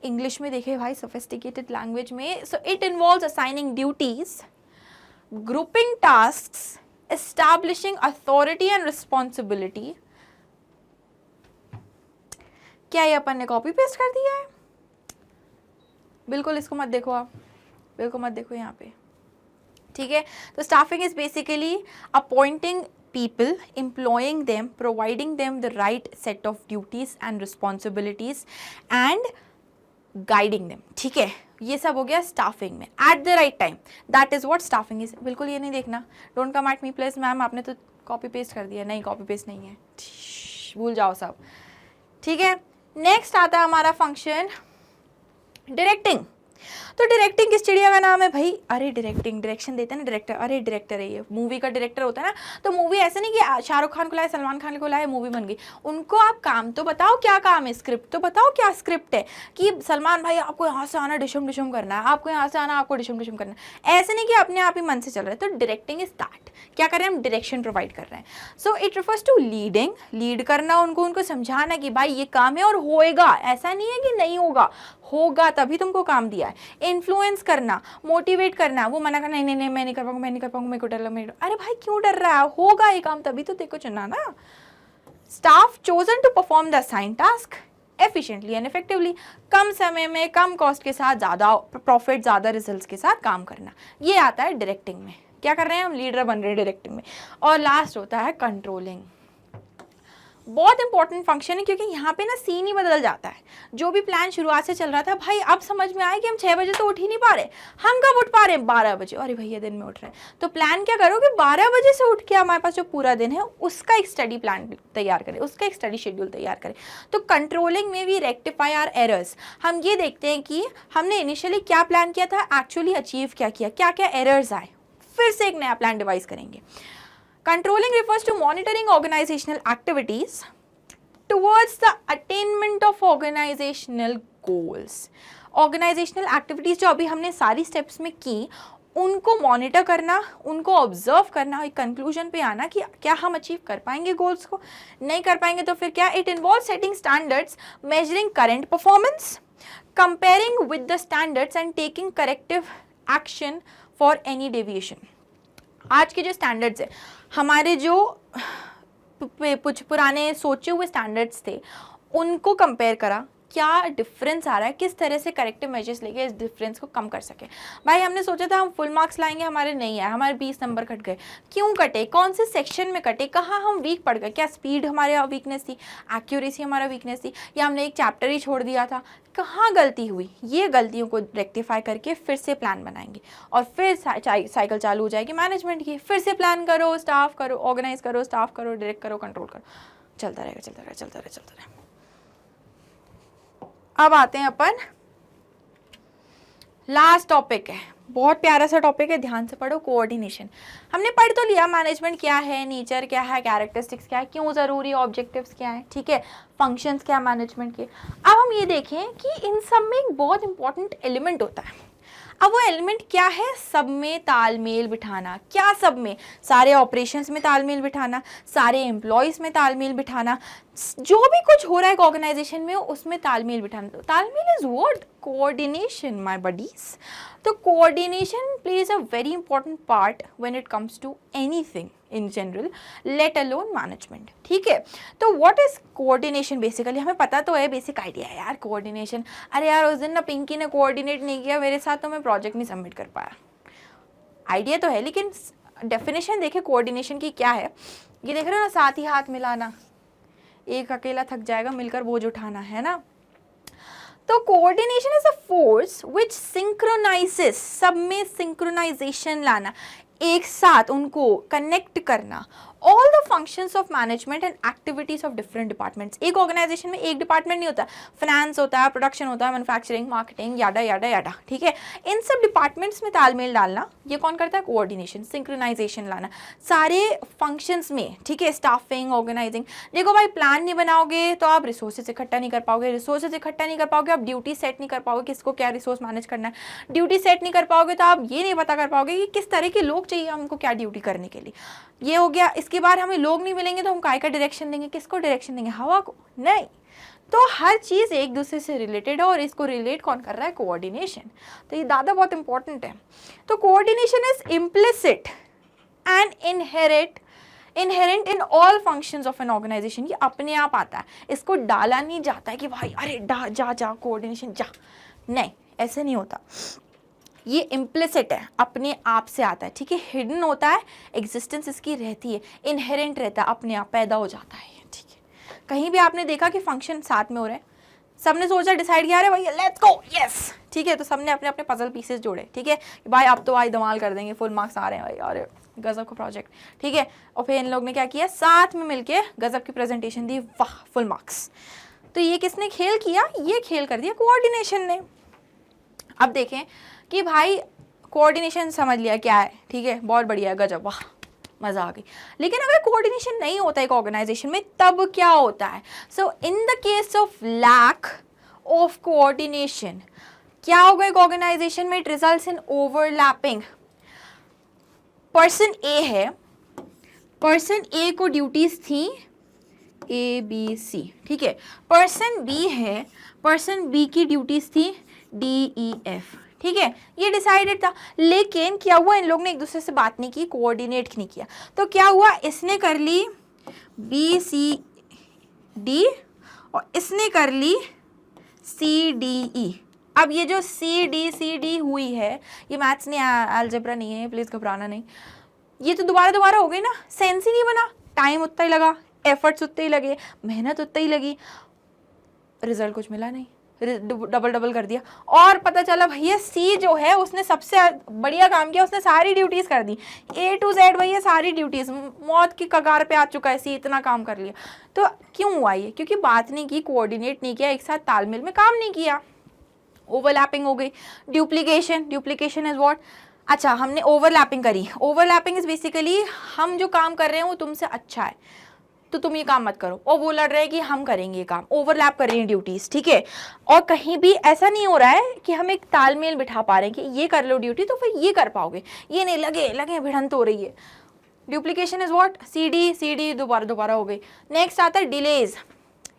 इंग्लिश में देखे भाई, सोफिस्टिकेटेड लैंग्वेज में। So it involves assigning duties, grouping tasks, establishing authority and responsibility. क्या ये अपन ने कॉपी पेस्ट कर दिया है, बिल्कुल इसको मत देखो आप, बिल्कुल मत देखो यहाँ पे, ठीक है। तो staffing is basically appointing people, employing them, providing them the right set of duties and responsibilities, and guiding them, ठीक है। ये सब हो गया स्टाफिंग में, at the right time, that is what staffing is. बिल्कुल ये नहीं देखना, don't come at me please ma'am आपने तो कॉपी पेस्ट कर दिया, नहीं कॉपी पेस्ट नहीं है, भूल जाओ सब, ठीक है। नेक्स्ट आता है हमारा फंक्शन डायरेक्टिंग। तो डायरेक्टिंग किस चिड़िया का नाम है भाई? अरे डायरेक्टिंग, डायरेक्शन देते हैं ना डायरेक्टर, अरे डायरेक्टर है ये, मूवी का डायरेक्टर होता है ना। तो मूवी ऐसे नहीं कि शाहरुख खान को लाए, सलमान खान को लाए, मूवी बन गई। उनको आप काम तो बताओ क्या काम है, स्क्रिप्ट तो बताओ क्या स्क्रिप्ट है, कि सलमान भाई आपको यहाँ से आना डिशम डिशम करना है, आपको यहाँ से आना आपको डिशम डिशम करना है, ऐसे नहीं कि अपने आप ही मन से चल रहा है। तो डायरेक्टिंग इज दैट, क्या कर रहे हैं हम, डायरेक्शन प्रोवाइड कर रहे हैं। So it refers to leading, lead करना, उनको समझाना कि भाई ये काम है और होएगा, ऐसा नहीं है कि नहीं होगा, होगा तभी तुमको काम दिया है। इन्फ्लुएंस करना, मोटिवेट करना, वो मना करना, नहीं मैं नहीं कर पाऊंगा, मैं नहीं कर पाऊंगा, मेरे को डर लग, अरे भाई क्यों डर रहा है, होगा ये काम तभी तो देखो चुना ना। Staff chosen to perform the assign task efficiently and effectively, कम समय में कम कॉस्ट के साथ ज़्यादा प्रॉफिट, ज़्यादा रिजल्ट्स के साथ काम करना, ये आता है डायरेक्टिंग में। क्या कर रहे हैं हम, लीडर बन रहे हैं डायरेक्टिंग में। और लास्ट होता है कंट्रोलिंग, बहुत इंपॉर्टेंट फंक्शन है, क्योंकि यहाँ पे ना सीन ही बदल जाता है। जो भी प्लान शुरुआत से चल रहा था, भाई अब समझ में आया कि हम 6 बजे तो उठ ही नहीं पा रहे, हम कब उठ पा रहे हैं, 12 बजे, अरे भैया दिन में उठ रहे हैं। तो प्लान क्या करो कि 12 बजे से उठ के हमारे पास जो पूरा दिन है उसका एक स्टडी प्लान तैयार करें, उसका एक स्टडी शेड्यूल तैयार करें। तो कंट्रोलिंग में भी रेक्टिफाई आर एरर्स, हम ये देखते हैं कि हमने इनिशियली क्या प्लान किया था, एक्चुअली अचीव क्या किया, क्या क्या एरर्स आए, फिर से एक नया प्लान डिवाइस करेंगे। Controlling refers to monitoring organizational activities towards the attainment of organizational goals. Organizational activities जो अभी हमने सारी steps में की, उनको मॉनिटर करना, उनको ऑब्जर्व करना, एक कंक्लूजन पे आना कि क्या हम अचीव कर पाएंगे गोल्स को, नहीं कर पाएंगे तो फिर क्या। It involve setting standards, measuring current performance, comparing with the standards and taking corrective action for any deviation. आज के जो स्टैंडर्ड्स है, हमारे जो कुछ पुराने सोचे हुए स्टैंडर्ड्स थे, उनको कंपेयर करा, क्या डिफरेंस आ रहा है, किस तरह से करेक्टिव मेजर्स लेके इस डिफरेंस को कम कर सके। भाई हमने सोचा था हम फुल मार्क्स लाएंगे, हमारे नहीं आए, हमारे 20 नंबर कट गए, क्यों कटे, कौन से सेक्शन में कटे, कहाँ हम वीक पड़ गए, क्या स्पीड हमारे वीकनेस थी, एक्यूरेसी हमारा वीकनेस थी, या हमने एक चैप्टर ही छोड़ दिया था, कहाँ गलती हुई। ये गलतियों को रेक्टिफाई करके फिर से प्लान बनाएंगे और फिर साइकिल चालू हो जाएगी मैनेजमेंट की, फिर से प्लान करो, स्टाफ करो, ऑर्गेनाइज करो, स्टाफ करो, डायरेक्ट करो, कंट्रोल करो, चलता रहेगा चलता रहेगा चलता रहेगा चलता रहेगा। अब आते हैं अपन, लास्ट टॉपिक है, बहुत प्यारा सा टॉपिक है, ध्यान से पढ़ो, कोऑर्डिनेशन। हमने पढ़ तो लिया मैनेजमेंट क्या है, नेचर क्या है, कैरेक्टरिस्टिक्स क्या है, क्यों ज़रूरी, ऑब्जेक्टिव्स क्या है, ठीक है, फंक्शंस क्या मैनेजमेंट के। अब हम ये देखें कि इन सब में एक बहुत इंपॉर्टेंट एलिमेंट होता है। अब वो एलिमेंट क्या है, सब में तालमेल बिठाना। क्या सब में, सारे ऑपरेशंस में तालमेल बिठाना, सारे एम्प्लॉयज़ में तालमेल बिठाना, जो भी कुछ हो रहा है ऑर्गेनाइजेशन में उसमें तालमेल बिठाना। तालमेल is what, coordination my buddies. तो coordination plays a very important part when it comes to anything in general, let alone management, ठीक है। तो व्हाट इज कोऑर्डिनेशन, बेसिकली हमें पता तो है, बेसिक आइडिया है यार कोऑर्डिनेशन। अरे यार उस दिन ना पिंकी ने कोऑर्डिनेट नहीं किया मेरे साथ तो मैं प्रोजेक्ट नहीं सबमिट कर पाया, आइडिया तो है, लेकिन डेफिनेशन देखे कोऑर्डिनेशन की क्या है। ये देख रहे हो ना, साथ ही हाथ मिलाना, एक अकेला थक जाएगा मिलकर बोझ उठाना, है ना। तो coordination is a force which synchronises, सब में सिंक्रोनाइजेशन लाना, एक साथ उनको कनेक्ट करना, all the functions of management and activities of different departments. एक ऑर्गेनाइजेशन में एक डिपार्टमेंट नहीं होता, फाइनेंस होता है, प्रोडक्शन होता है, मैन्युफैक्चरिंग, मार्केटिंग, याडा याडा याडा, ठीक है। इन सब डिपार्टमेंट्स में तालमेल डालना, ये कौन करता है, कोऑर्डिनेशन, सिंक्रोनाइजेशन लाना सारे फंक्शंस में, ठीक है, स्टाफिंग, ऑर्गेनाइजिंग। देखो भाई प्लान नहीं बनाओगे तो आप रिसोर्सेज इकट्ठा नहीं कर पाओगे, रिसोर्सेज इकट्ठा नहीं कर पाओगे, आप ड्यूटी सेट नहीं कर पाओगे, किसको क्या रिसोर्स मैनेज करना है, ड्यूटी सेट नहीं कर पाओगे तो आप ये नहीं पता कर पाओगे कि किस तरह के लोग चाहिए हमको क्या ड्यूटी करने के लिए। ये हो गया। इसके बाद हमें लोग नहीं मिलेंगे तो हम काय का डायरेक्शन देंगे, किसको डायरेक्शन देंगे, हवा को नहीं। तो हर चीज़ एक दूसरे से रिलेटेड है और इसको रिलेट कौन कर रहा है, कोऑर्डिनेशन। तो ये दादा बहुत इंपॉर्टेंट है। तो coordination is implicit and inherent in all functions of an organisation. ये अपने आप आता है, इसको डाला नहीं जाता है कि भाई अरे जा कोऑर्डिनेशन जा, नहीं ऐसे नहीं होता। ये इम्प्लिसिट है, अपने आप से आता है, ठीक है। हिडन होता है, एग्जिस्टेंस इसकी रहती है, इनहेरेंट रहता है, अपने आप पैदा हो जाता है, ठीक है। कहीं भी आपने देखा कि फंक्शन साथ में हो रहे हैं, सबने सोचा, डिसाइड किया, अरे भैया लेट्स गो, यस, ठीक है। तो सबने अपने अपने पजल पीसेस जोड़े, ठीक है, भाई अब तो भाई धमाल कर देंगे, फुल मार्क्स आ रहे हैं भाई, अरे गजब का प्रोजेक्ट, ठीक है। और फिर इन लोग ने क्या किया, साथ में मिलके गजब की प्रेजेंटेशन दी, वाह फुल मार्क्स। तो ये किसने खेल किया, ये खेल कर दिया कोऑर्डिनेशन ने। अब देखें कि भाई कोऑर्डिनेशन समझ लिया क्या है, ठीक है, बहुत बढ़िया है, गजब, वाह मजा आ गई। लेकिन अगर कोऑर्डिनेशन नहीं होता एक ऑर्गेनाइजेशन में तब क्या होता है? So in the case of lack of coordination क्या होगा एक ऑर्गेनाइजेशन में? It results in overlapping. Person A है, पर्सन ए को ड्यूटीज थी ए बी सी, ठीक है। पर्सन बी है, पर्सन बी की ड्यूटीज थी डी ई एफ, ठीक है, ये डिसाइडेड था। लेकिन क्या हुआ, इन लोग ने एक दूसरे से बात नहीं की, कोऑर्डिनेट नहीं किया। तो क्या हुआ, इसने कर ली बी सी डी और इसने कर ली सी डी ई। अब ये जो सी डी हुई है, ये मैथ्स नहीं, अलजेब्रा नहीं है, प्लीज घबराना नहीं, ये तो दोबारा दोबारा हो गई ना, सेंस ही नहीं बना, टाइम उतना ही लगा, एफर्ट्स उतने ही लगे, मेहनत उतना ही लगी, रिजल्ट कुछ मिला नहीं, डबल डबल कर दिया। और पता चला भैया सी जो है उसने सबसे बढ़िया काम किया, उसने सारी ड्यूटीज कर दी, ए टू जेड भैया सारी ड्यूटीज, मौत की कगार पे आ चुका है सी, इतना काम कर लिया। तो क्यों हुआ ये? क्योंकि बात नहीं की, कोऑर्डिनेट नहीं किया, एक साथ तालमेल में काम नहीं किया, ओवरलैपिंग हो गई। Duplication, duplication is what? अच्छा, हमने ओवरलैपिंग करी, ओवरलैपिंग इज बेसिकली हम जो काम कर रहे हैं वो तुमसे अच्छा है तो तुम ये काम मत करो, और वो लड़ रहे हैं कि हम करेंगे ये काम, ओवरलैप कर रही हैं ड्यूटीज, ठीक है। और कहीं भी ऐसा नहीं हो रहा है कि हम एक तालमेल बिठा पा रहे हैं कि ये कर लो ड्यूटी तो फिर ये कर पाओगे, ये नहीं, लगे लगे भिड़ंत हो रही है। Duplication is what? सी डी दोबारा दोबारा हो गई। नेक्स्ट आता है डिलेज,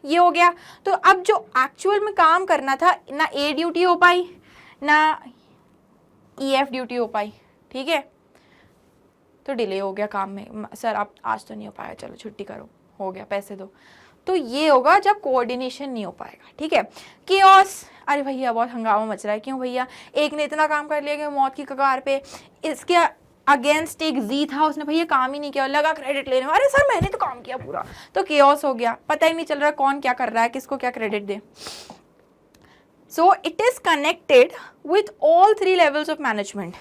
ये हो गया। तो अब जो एक्चुअल में काम करना था ना, ए ड्यूटी हो पाई ना ई एफ ड्यूटी हो पाई, ठीक है, तो डिले हो गया काम में, सर आप आज तो नहीं हो पाएगा, चलो छुट्टी करो, हो गया, पैसे दो। तो ये होगा जब कोऑर्डिनेशन नहीं हो पाएगा, ठीक है। केओस, अरे भैया बहुत हंगामा मच रहा है, क्यों भैया, एक ने इतना काम कर लिया कि मौत की कगार पे, इसके अगेंस्ट एक जी था, उसने भैया काम ही नहीं किया, लगा क्रेडिट लेने में, अरे सर मैंने तो काम किया पूरा, तो केओस हो गया, पता ही नहीं चल रहा कौन क्या कर रहा है, किसको क्या credit they. So it is connected with all 3 levels of management.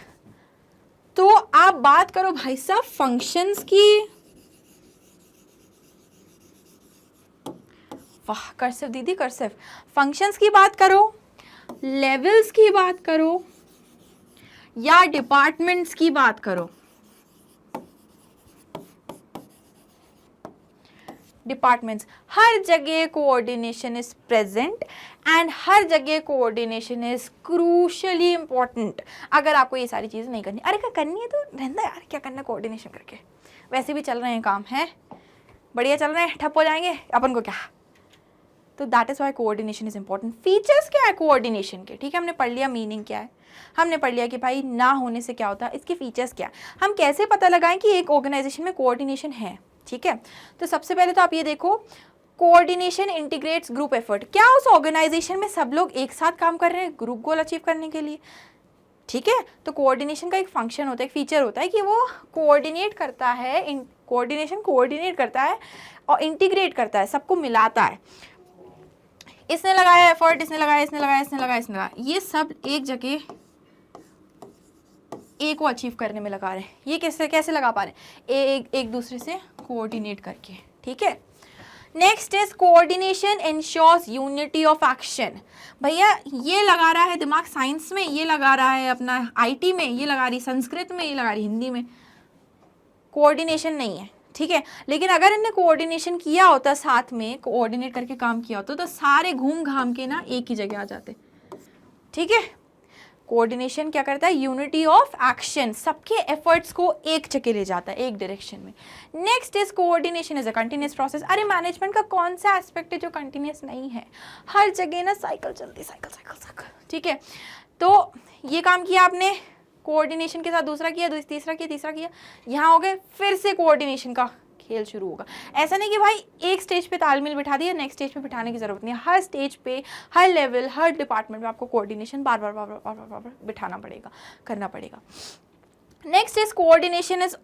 तो आप बात करो भाई साहब फंक्शंस की, वाह कर्सिव दीदी कर्सिव, फंक्शंस की बात करो, लेवल्स की बात करो या डिपार्टमेंट्स की बात करो, डिपार्टमेंट्स, हर जगह कोऑर्डिनेशन इज प्रेजेंट एंड हर जगह कोऑर्डिनेशन इज क्रूशली इंपॉर्टेंट। अगर आपको ये सारी चीजें नहीं करनी, अरे क्या करनी है तो रहना यार, क्या करना कोऑर्डिनेशन करके, वैसे भी चल रहे हैं काम, है बढ़िया चल रहे हैं, ठप हो जाएंगे अपन को क्या। तो that is why coordination is important. Features क्या है कोऑर्डिनेशन के, ठीक है, हमने पढ़ लिया मीनिंग क्या है, हमने पढ़ लिया कि भाई ना होने से क्या होता है, इसके फीचर्स क्या है, हम कैसे पता लगाएं कि एक ऑर्गेनाइजेशन में कोऑर्डिनेशन है, ठीक है। तो सबसे पहले तो आप ये देखो, कोऑर्डिनेशन इंटीग्रेट्स ग्रुप एफर्ट, क्या उस ऑर्गेनाइजेशन में सब लोग एक साथ काम कर रहे हैं ग्रुप गोल अचीव करने के लिए, ठीक है। तो कोऑर्डिनेशन का एक फंक्शन होता है, एक फीचर होता है कि वो कोऑर्डिनेट करता है, कोऑर्डिनेशन कोऑर्डिनेट करता है और इंटीग्रेट करता है, सबको मिलाता है। इसने लगाया एफर्ट, इसने लगाया, इसने लगाया, इसने लगाया, इसने लगाया, ये सब एक जगह ए को अचीव करने में लगा रहे हैं। ये कैसे कैसे लगा पा रहे हैं? एक दूसरे से कोऑर्डिनेट करके, ठीक है। Next is coordination ensures unity of action. भैया ये लगा रहा है दिमाग साइंस में, ये लगा रहा है अपना आईटी में, ये लगा रही संस्कृत में, ये लगा रही हिंदी में, कोऑर्डिनेशन नहीं है, ठीक है। लेकिन अगर इनने कोऑर्डिनेशन किया होता, साथ में कोऑर्डिनेट करके काम किया होता, तो सारे घूम घाम के ना एक ही जगह आ जाते, ठीक है। कोऑर्डिनेशन क्या करता है? यूनिटी ऑफ एक्शन, सबके एफर्ट्स को एक जगह ले जाता है, एक डायरेक्शन में। Next is coordination is a continuous process. अरे मैनेजमेंट का कौन सा एस्पेक्ट है जो कंटिन्यूअस नहीं है? हर जगह ना साइकिल चलती, साइकिल साइकिल साइकिल, ठीक है। तो ये काम किया आपने, कोऑर्डिनेशन के साथ दूसरा किया, तीसरा किया, तीसरा किया, यहाँ हो गए, फिर से कोऑर्डिनेशन का खेल शुरू होगा। ऐसा नहीं कि भाई एक स्टेज पे तालमेल बिठा दिया, नेक्स्ट स्टेज पे बिठाने की जरूरत नहीं है। हर स्टेज पे, हर लेवल, हर डिपार्टमेंट में आपको कोऑर्डिनेशन बार बार बिठाना पड़ेगा, करना पड़ेगा। नेक्स्ट इज कोऑर्डिनेशन इज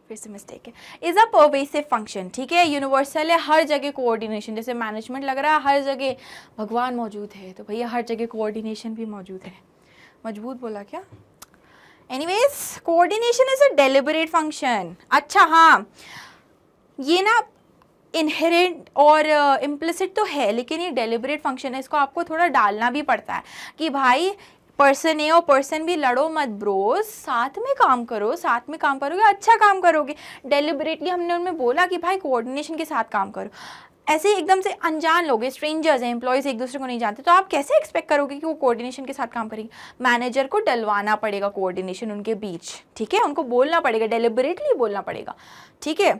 फिर से मिस्टेक है, इज अ परवेसिव फंक्शन, ठीक है, यूनिवर्सल है, हर जगह कोऑर्डिनेशन, जैसे मैनेजमेंट लग रहा है हर जगह भगवान मौजूद है, तो भैया हर जगह कोऑर्डिनेशन भी मौजूद है। मजबूत बोला क्या? Anyways, coordination is a deliberate function. अच्छा हाँ, ये ना इनहेरेंट और इम्प्लिसिट तो है, लेकिन ये डेलिबरेट फंक्शन है, इसको आपको थोड़ा डालना भी पड़ता है कि भाई पर्सन ए और पर्सन बी लड़ो मत ब्रोस, साथ में काम करो, साथ में काम करोगे अच्छा काम करोगे। डेलिबरेटली हमने उनमें बोला कि भाई कोऑर्डिनेशन के साथ काम करो। ऐसे ही एकदम से अनजान लोग हैं, स्ट्रेंजर्स हैं, एम्प्लॉयज़ एक दूसरे को नहीं जानते, तो आप कैसे एक्सपेक्ट करोगे कि वो कोऑर्डिनेशन के साथ काम करेंगे? मैनेजर को डलवाना पड़ेगा कोऑर्डिनेशन उनके बीच, ठीक है, उनको बोलना पड़ेगा, डेलिबरेटली बोलना पड़ेगा, ठीक है।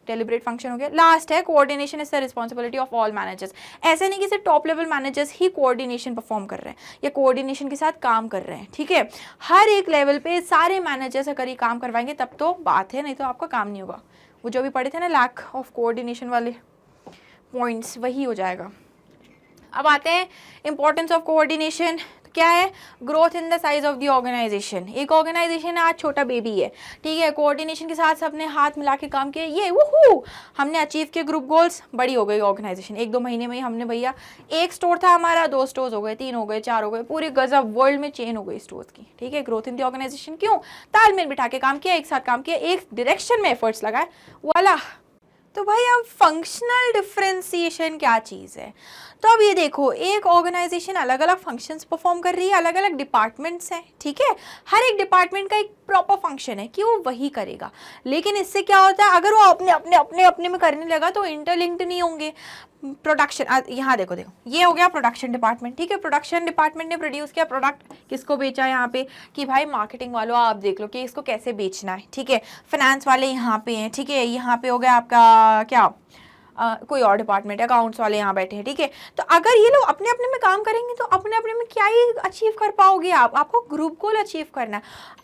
डेलिबरेट फंक्शन हो गया। लास्ट है coordination is the responsibility of all managers. ऐसे नहीं कि सिर्फ टॉप लेवल मैनेजर्स ही कोऑर्डिनेशन परफॉर्म कर रहे हैं या कोऑर्डिनेशन के साथ काम कर रहे हैं, ठीक है, हर एक लेवल पे सारे मैनेजर्स अगर ये काम करवाएंगे तब तो बात है, नहीं तो आपका काम नहीं होगा। वो जो भी पढ़े थे ना लैक ऑफ कोऑर्डिनेशन वाले पॉइंट्स, वही हो जाएगा। अब आते हैं इंपॉर्टेंस ऑफ कोऑर्डिनेशन। क्या है? Growth in the size of the organisation. एक ऑर्गेनाइजेशन आज छोटा बेबी है, ठीक है, कोऑर्डिनेशन के साथ सबने हाथ मिला के काम किया, ये वूहू हमने अचीव किए ग्रुप गोल्स, बड़ी हो गई ऑर्गेनाइजेशन। 1-2 महीने में ही हमने भैया, एक स्टोर था हमारा, 2 स्टोर्स हो गए, 3 हो गए, 4 हो गए, पूरे गजब वर्ल्ड में चेन हो गई स्टोर्स की, ठीक है। ग्रोथ इन द ऑर्गेनाइजेशन क्यों? तालमेल बिठा के काम किया, एक साथ काम किया, एक डायरेक्शन में एफर्ट्स लगाए, वाला। तो भाई अब फंक्शनल डिफरेंशिएशन क्या चीज़ है? तो अब ये देखो, एक ऑर्गेनाइजेशन अलग अलग फंक्शंस परफॉर्म कर रही है, अलग अलग डिपार्टमेंट्स हैं, ठीक है, हर एक डिपार्टमेंट का एक प्रॉपर फंक्शन है कि वो वही करेगा। लेकिन इससे क्या होता है, अगर वो अपने अपने अपने अपने में करने लगा तो इंटरलिंक्ड नहीं होंगे। प्रोडक्शन, यहाँ देखो देखो, ये हो गया प्रोडक्शन डिपार्टमेंट, ठीक है, प्रोडक्शन डिपार्टमेंट ने प्रोड्यूस किया प्रोडक्ट, किसको बेचा यहाँ पे कि भाई मार्केटिंग वालों आप देख लो कि इसको कैसे बेचना है, ठीक है, फाइनेंस वाले यहाँ पे हैं, ठीक है, यहाँ पे हो गया आपका क्या कोई और डिपार्टमेंट, अकाउंट्स वाले यहाँ बैठे हैं, ठीक है। तो अगर ये लोग अपने अपने में काम करेंगे तो अपने अपने में क्या ही अचीव कर पाओगे आप? आपको ग्रुप गोल अचीव करना है।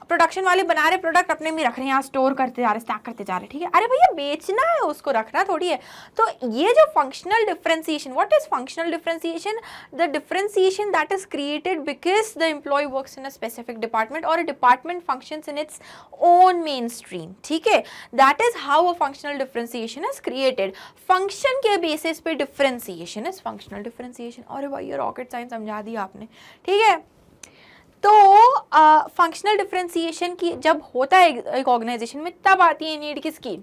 प्रोडक्शन वाले बना रहे प्रोडक्ट, अपने में रख रहे हैं, यहाँ स्टोर करते जा रहे, स्टैक करते जा रहे, ठीक है, अरे भैया बेचना है, उसको रखना थोड़ी है। तो ये जो functional differentiation, what is functional differentiation? The differentiation that is created because the employee works in a specific department और a department functions in its own main stream, ठीक है, that is how a functional differentiation is created. Function के basis पे differentiation is functional differentiation. अरे भाई rocket science समझा दिया आपने, ठीक है। तो फंक्शनल डिफरेंशिएशन की जब होता है एक ऑर्गेनाइजेशन में, तब आती है नीड किसकी?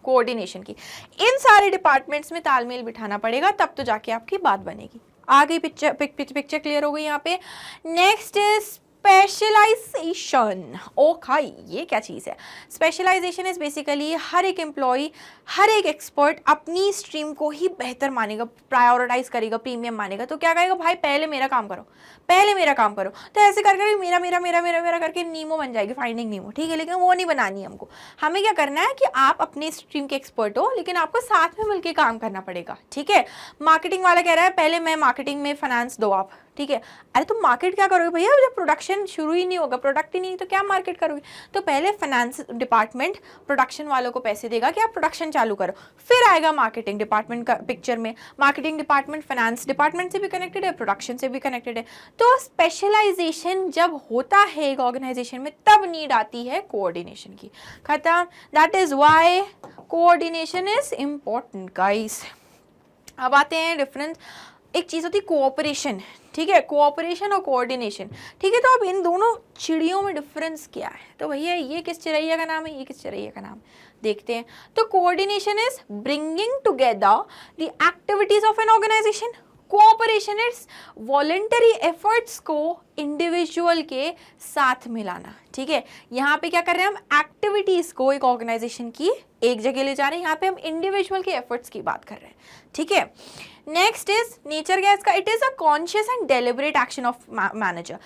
कोऑर्डिनेशन की। इन सारे डिपार्टमेंट्स में तालमेल बिठाना पड़ेगा, तब तो जाके आपकी बात बनेगी। आ गई पिक्चर क्लियर हो गई यहाँ पे। Next is specialisation. ओके, ये क्या चीज़ है? स्पेशलाइजेशन इज बेसिकली हर एक एम्प्लॉय, हर एक एक्सपर्ट अपनी स्ट्रीम को ही बेहतर मानेगा, प्रायोरिटाइज करेगा, प्रीमियम मानेगा। तो क्या कहेगा, भाई पहले मेरा काम करो, पहले मेरा काम करो। तो ऐसे कर कर मेरा मेरा मेरा मेरा मेरा करके नीमो बन जाएगी, फाइंडिंग नीमो, ठीक है। लेकिन वो नहीं बनानी है हमको। हमें क्या करना है कि आप अपनी स्ट्रीम के एक्सपर्ट हो, लेकिन आपको साथ में मिलकर काम करना पड़ेगा, ठीक है। मार्केटिंग वाला कह रहा है पहले मैं मार्केटिंग में फाइनेंस दो आप, ठीक है। अरे तुम मार्केट क्या करोगे भैया, जब प्रोडक्शन शुरू ही नहीं होगा, प्रोडक्ट ही नहीं, तो क्या मार्केट करोगे? तो पहले फाइनेंस डिपार्टमेंट प्रोडक्शन वालों को पैसे देगा कि आप प्रोडक्शन चालू करो, फिर आएगा मार्केटिंग डिपार्टमेंट का पिक्चर में। मार्केटिंग डिपार्टमेंट फाइनेंस डिपार्टमेंट से भी कनेक्टेड है, प्रोडक्शन से भी कनेक्टेड है। तो स्पेशलाइजेशन जब होता है एक ऑर्गेनाइजेशन में, तब नीड आती है कोऑर्डिनेशन की। खत्म। That is why coordination is important guys. अब आते हैं डिफरेंस। एक चीज़ होती है कोऑपरेशन, ठीक है, कोऑपरेशन और कोऑर्डिनेशन, ठीक है। तो अब इन दोनों चिड़ियों में डिफरेंस क्या है? तो भैया ये किस चिड़ैया का नाम है, ये किस चिड़ैया का नाम देखते हैं। तो coordination is bringing together the activities of an organisation. Cooperation is voluntary efforts को इंडिविजुअल के साथ मिलाना, ठीक है। यहाँ पे क्या कर रहे हैं हम, एक्टिविटीज को एक ऑर्गेनाइजेशन की एक जगह ले जा रहे हैं, यहाँ पे हम इंडिविजुअल के एफर्ट्स की बात कर रहे हैं, ठीक है। नेक्स्ट इज नेचर क्या इसका? It is a conscious and deliberate action of manager.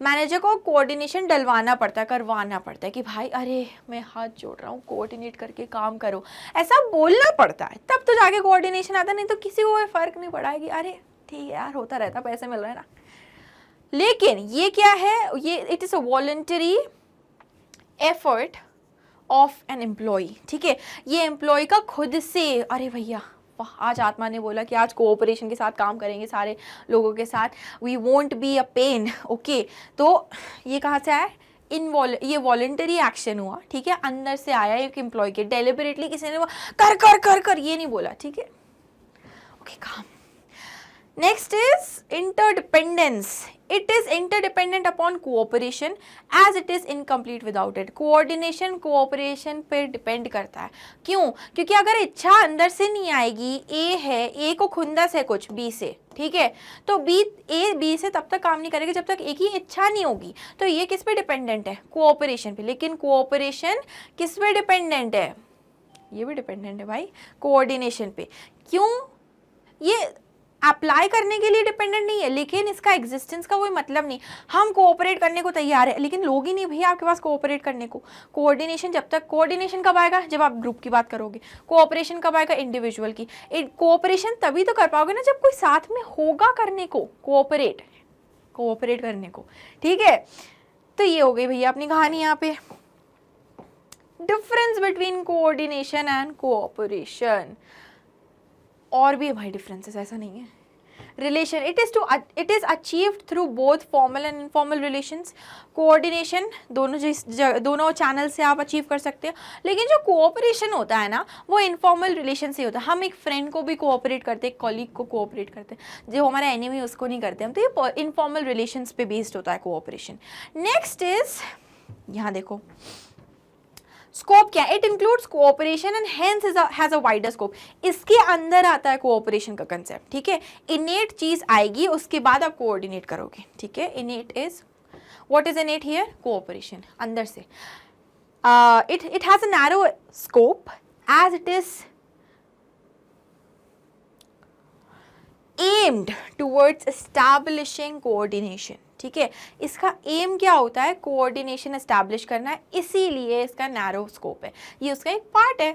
Manager को कोऑर्डिनेशन डलवाना पड़ता है, करवाना पड़ता है कि भाई अरे मैं हाथ जोड़ रहा हूँ, कोऑर्डिनेट करके काम करो, ऐसा बोलना पड़ता है, तब तो जाके कोऑर्डिनेशन आता। नहीं तो किसी को कोई फर्क नहीं पड़ा कि अरे ठीक है यार, होता रहता, पैसे मिल रहे हैं ना। लेकिन ये क्या है, ये it is a voluntary effort of an employee, ठीक है। ये एम्प्लॉय का खुद से, अरे भैया आज आत्मा ने बोला कि आज कोऑपरेशन के साथ काम करेंगे सारे लोगों के साथ, we won't be a pain, okay. तो ये कहाँ से आया? ये वॉलंटरी एक्शन हुआ, ठीक है, अंदर से आया एक एम्प्लॉय के, डेलिबरेटली किसी ने कर कर कर कर ये नहीं बोला, ठीक है, ओके काम। Next is interdependence, it is interdependent upon cooperation as it is incomplete without it. Coordination cooperation पे डिपेंड करता है, क्यों? क्योंकि अगर इच्छा अंदर से नहीं आएगी, ए है, ए को खुंदस है कुछ बी से, ठीक है, तो बी से तब तक काम नहीं करेगा जब तक ए की इच्छा नहीं होगी। तो ये किस पे डिपेंडेंट है? कोऑपरेशन पे। लेकिन कोऑपरेशन किस पे डिपेंडेंट है? ये भी डिपेंडेंट है भाई कोऑर्डिनेशन पे। क्यों? ये अप्लाई करने के लिए डिपेंडेंट नहीं है, लेकिन इसका एग्जिस्टेंस का कोई मतलब नहीं। हम कोऑपरेट करने को तैयार है, लेकिन लोग ही नहीं भैया आपके पास कोऑपरेट करने को। कोऑर्डिनेशन जब तक, कोऑर्डिनेशन कब आएगा? जब आप ग्रुप की बात करोगे। कोऑपरेशन कब आएगा? इंडिविजुअल की। कोऑपरेशन तभी तो कर पाओगे ना जब कोई साथ में होगा करने को, कोऑपरेट करने को, ठीक है। तो ये हो गई भैया अपनी कहानी यहाँ पे, difference between coordination and cooperation. और भी है भाई डिफरेंसेस, ऐसा नहीं है। Relation, it is achieved through both formal and informal relations. Coordination दोनों चैनल से आप अचीव कर सकते हैं, लेकिन जो कोऑपरेशन होता है ना वो इनफॉर्मल रिलेशन से होता है। हम एक फ्रेंड को भी कोऑपरेट करते हैं, कॉलीग को कोऑपरेट करते हैं, जो हमारा एनिमी उसको नहीं करते हम। तो ये इनफॉर्मल रिलेशंस पे बेस्ड होता है कोऑपरेशन। नेक्स्ट इज, यहाँ देखो स्कोप क्या है? It includes cooperation and hence has a wider scope. इसके अंदर आता है कोऑपरेशन का कंसेप्ट, ठीक है। इनेट चीज आएगी, उसके बाद आप कोऑर्डिनेट करोगे, ठीक है। Innate is, what is innate here? Cooperation, अंदर से। It has a narrow scope as it is aimed towards establishing coordination, ठीक है। इसका एम क्या होता है? कोऑर्डिनेशन एस्टैब्लिश करना है, इसीलिए इसका नैरो स्कोप है, ये उसका एक पार्ट है।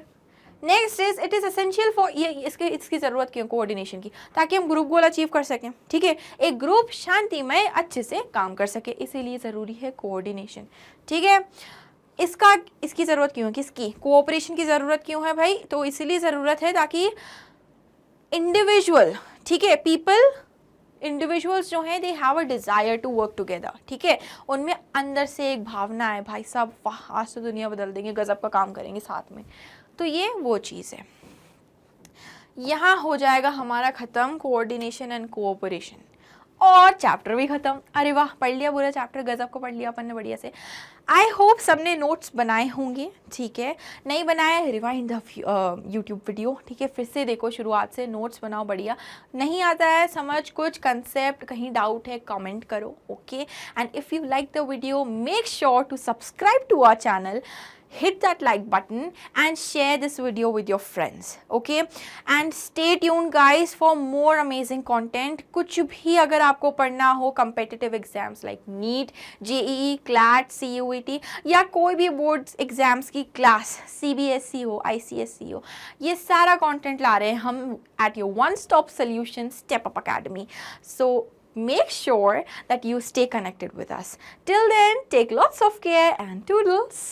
Next is, it is essential for, ये इसकी जरूरत क्यों कोऑर्डिनेशन की? ताकि हम ग्रुप गोल अचीव कर सकें, ठीक है। एक ग्रुप शांतिमय अच्छे से काम कर सके, इसीलिए जरूरी है कोऑर्डिनेशन, ठीक है। इसकी जरूरत क्यों है? किसकी? कोऑपरेशन की जरूरत क्यों है भाई? तो इसीलिए जरूरत है ताकि इंडिविजुअल, ठीक है, इंडिविजुअल्स जो हैं they have a desire to work together, ठीक है। उनमें अंदर से एक भावना है, भाई साहब वाह आज तो दुनिया बदल देंगे, गजब का काम करेंगे साथ में। तो ये वो चीज़ है। यहाँ हो जाएगा हमारा ख़त्म कोऑर्डिनेशन एंड कोऑपरेशन, और चैप्टर भी खत्म। अरे वाह, पढ़ लिया पूरा चैप्टर, गजब को पढ़ लिया अपन ने बढ़िया से। आई होप सबने नोट्स बनाए होंगे, ठीक है। नहीं बनाए, रिवाइंड द यूट्यूब वीडियो, ठीक है, फिर से देखो शुरुआत से, नोट्स बनाओ बढ़िया। नहीं आता है समझ कुछ कंसेप्ट, कहीं डाउट है, कमेंट करो, okay. And if you like the video make sure to subscribe to our channel, hit that like button and share this video with your friends, okay, and stay tuned guys for more amazing content। कुछ भी अगर आपको पढ़ना हो competitive exams like NEET, JEE, CLAT, CUET या कोई भी boards exams की class, CBSE हो, ICSE हो, ये सारा content ला रहे हैं हम at your one stop solution Step Up Academy। So make sure that you stay connected with us. Till then, take lots of care and toodles।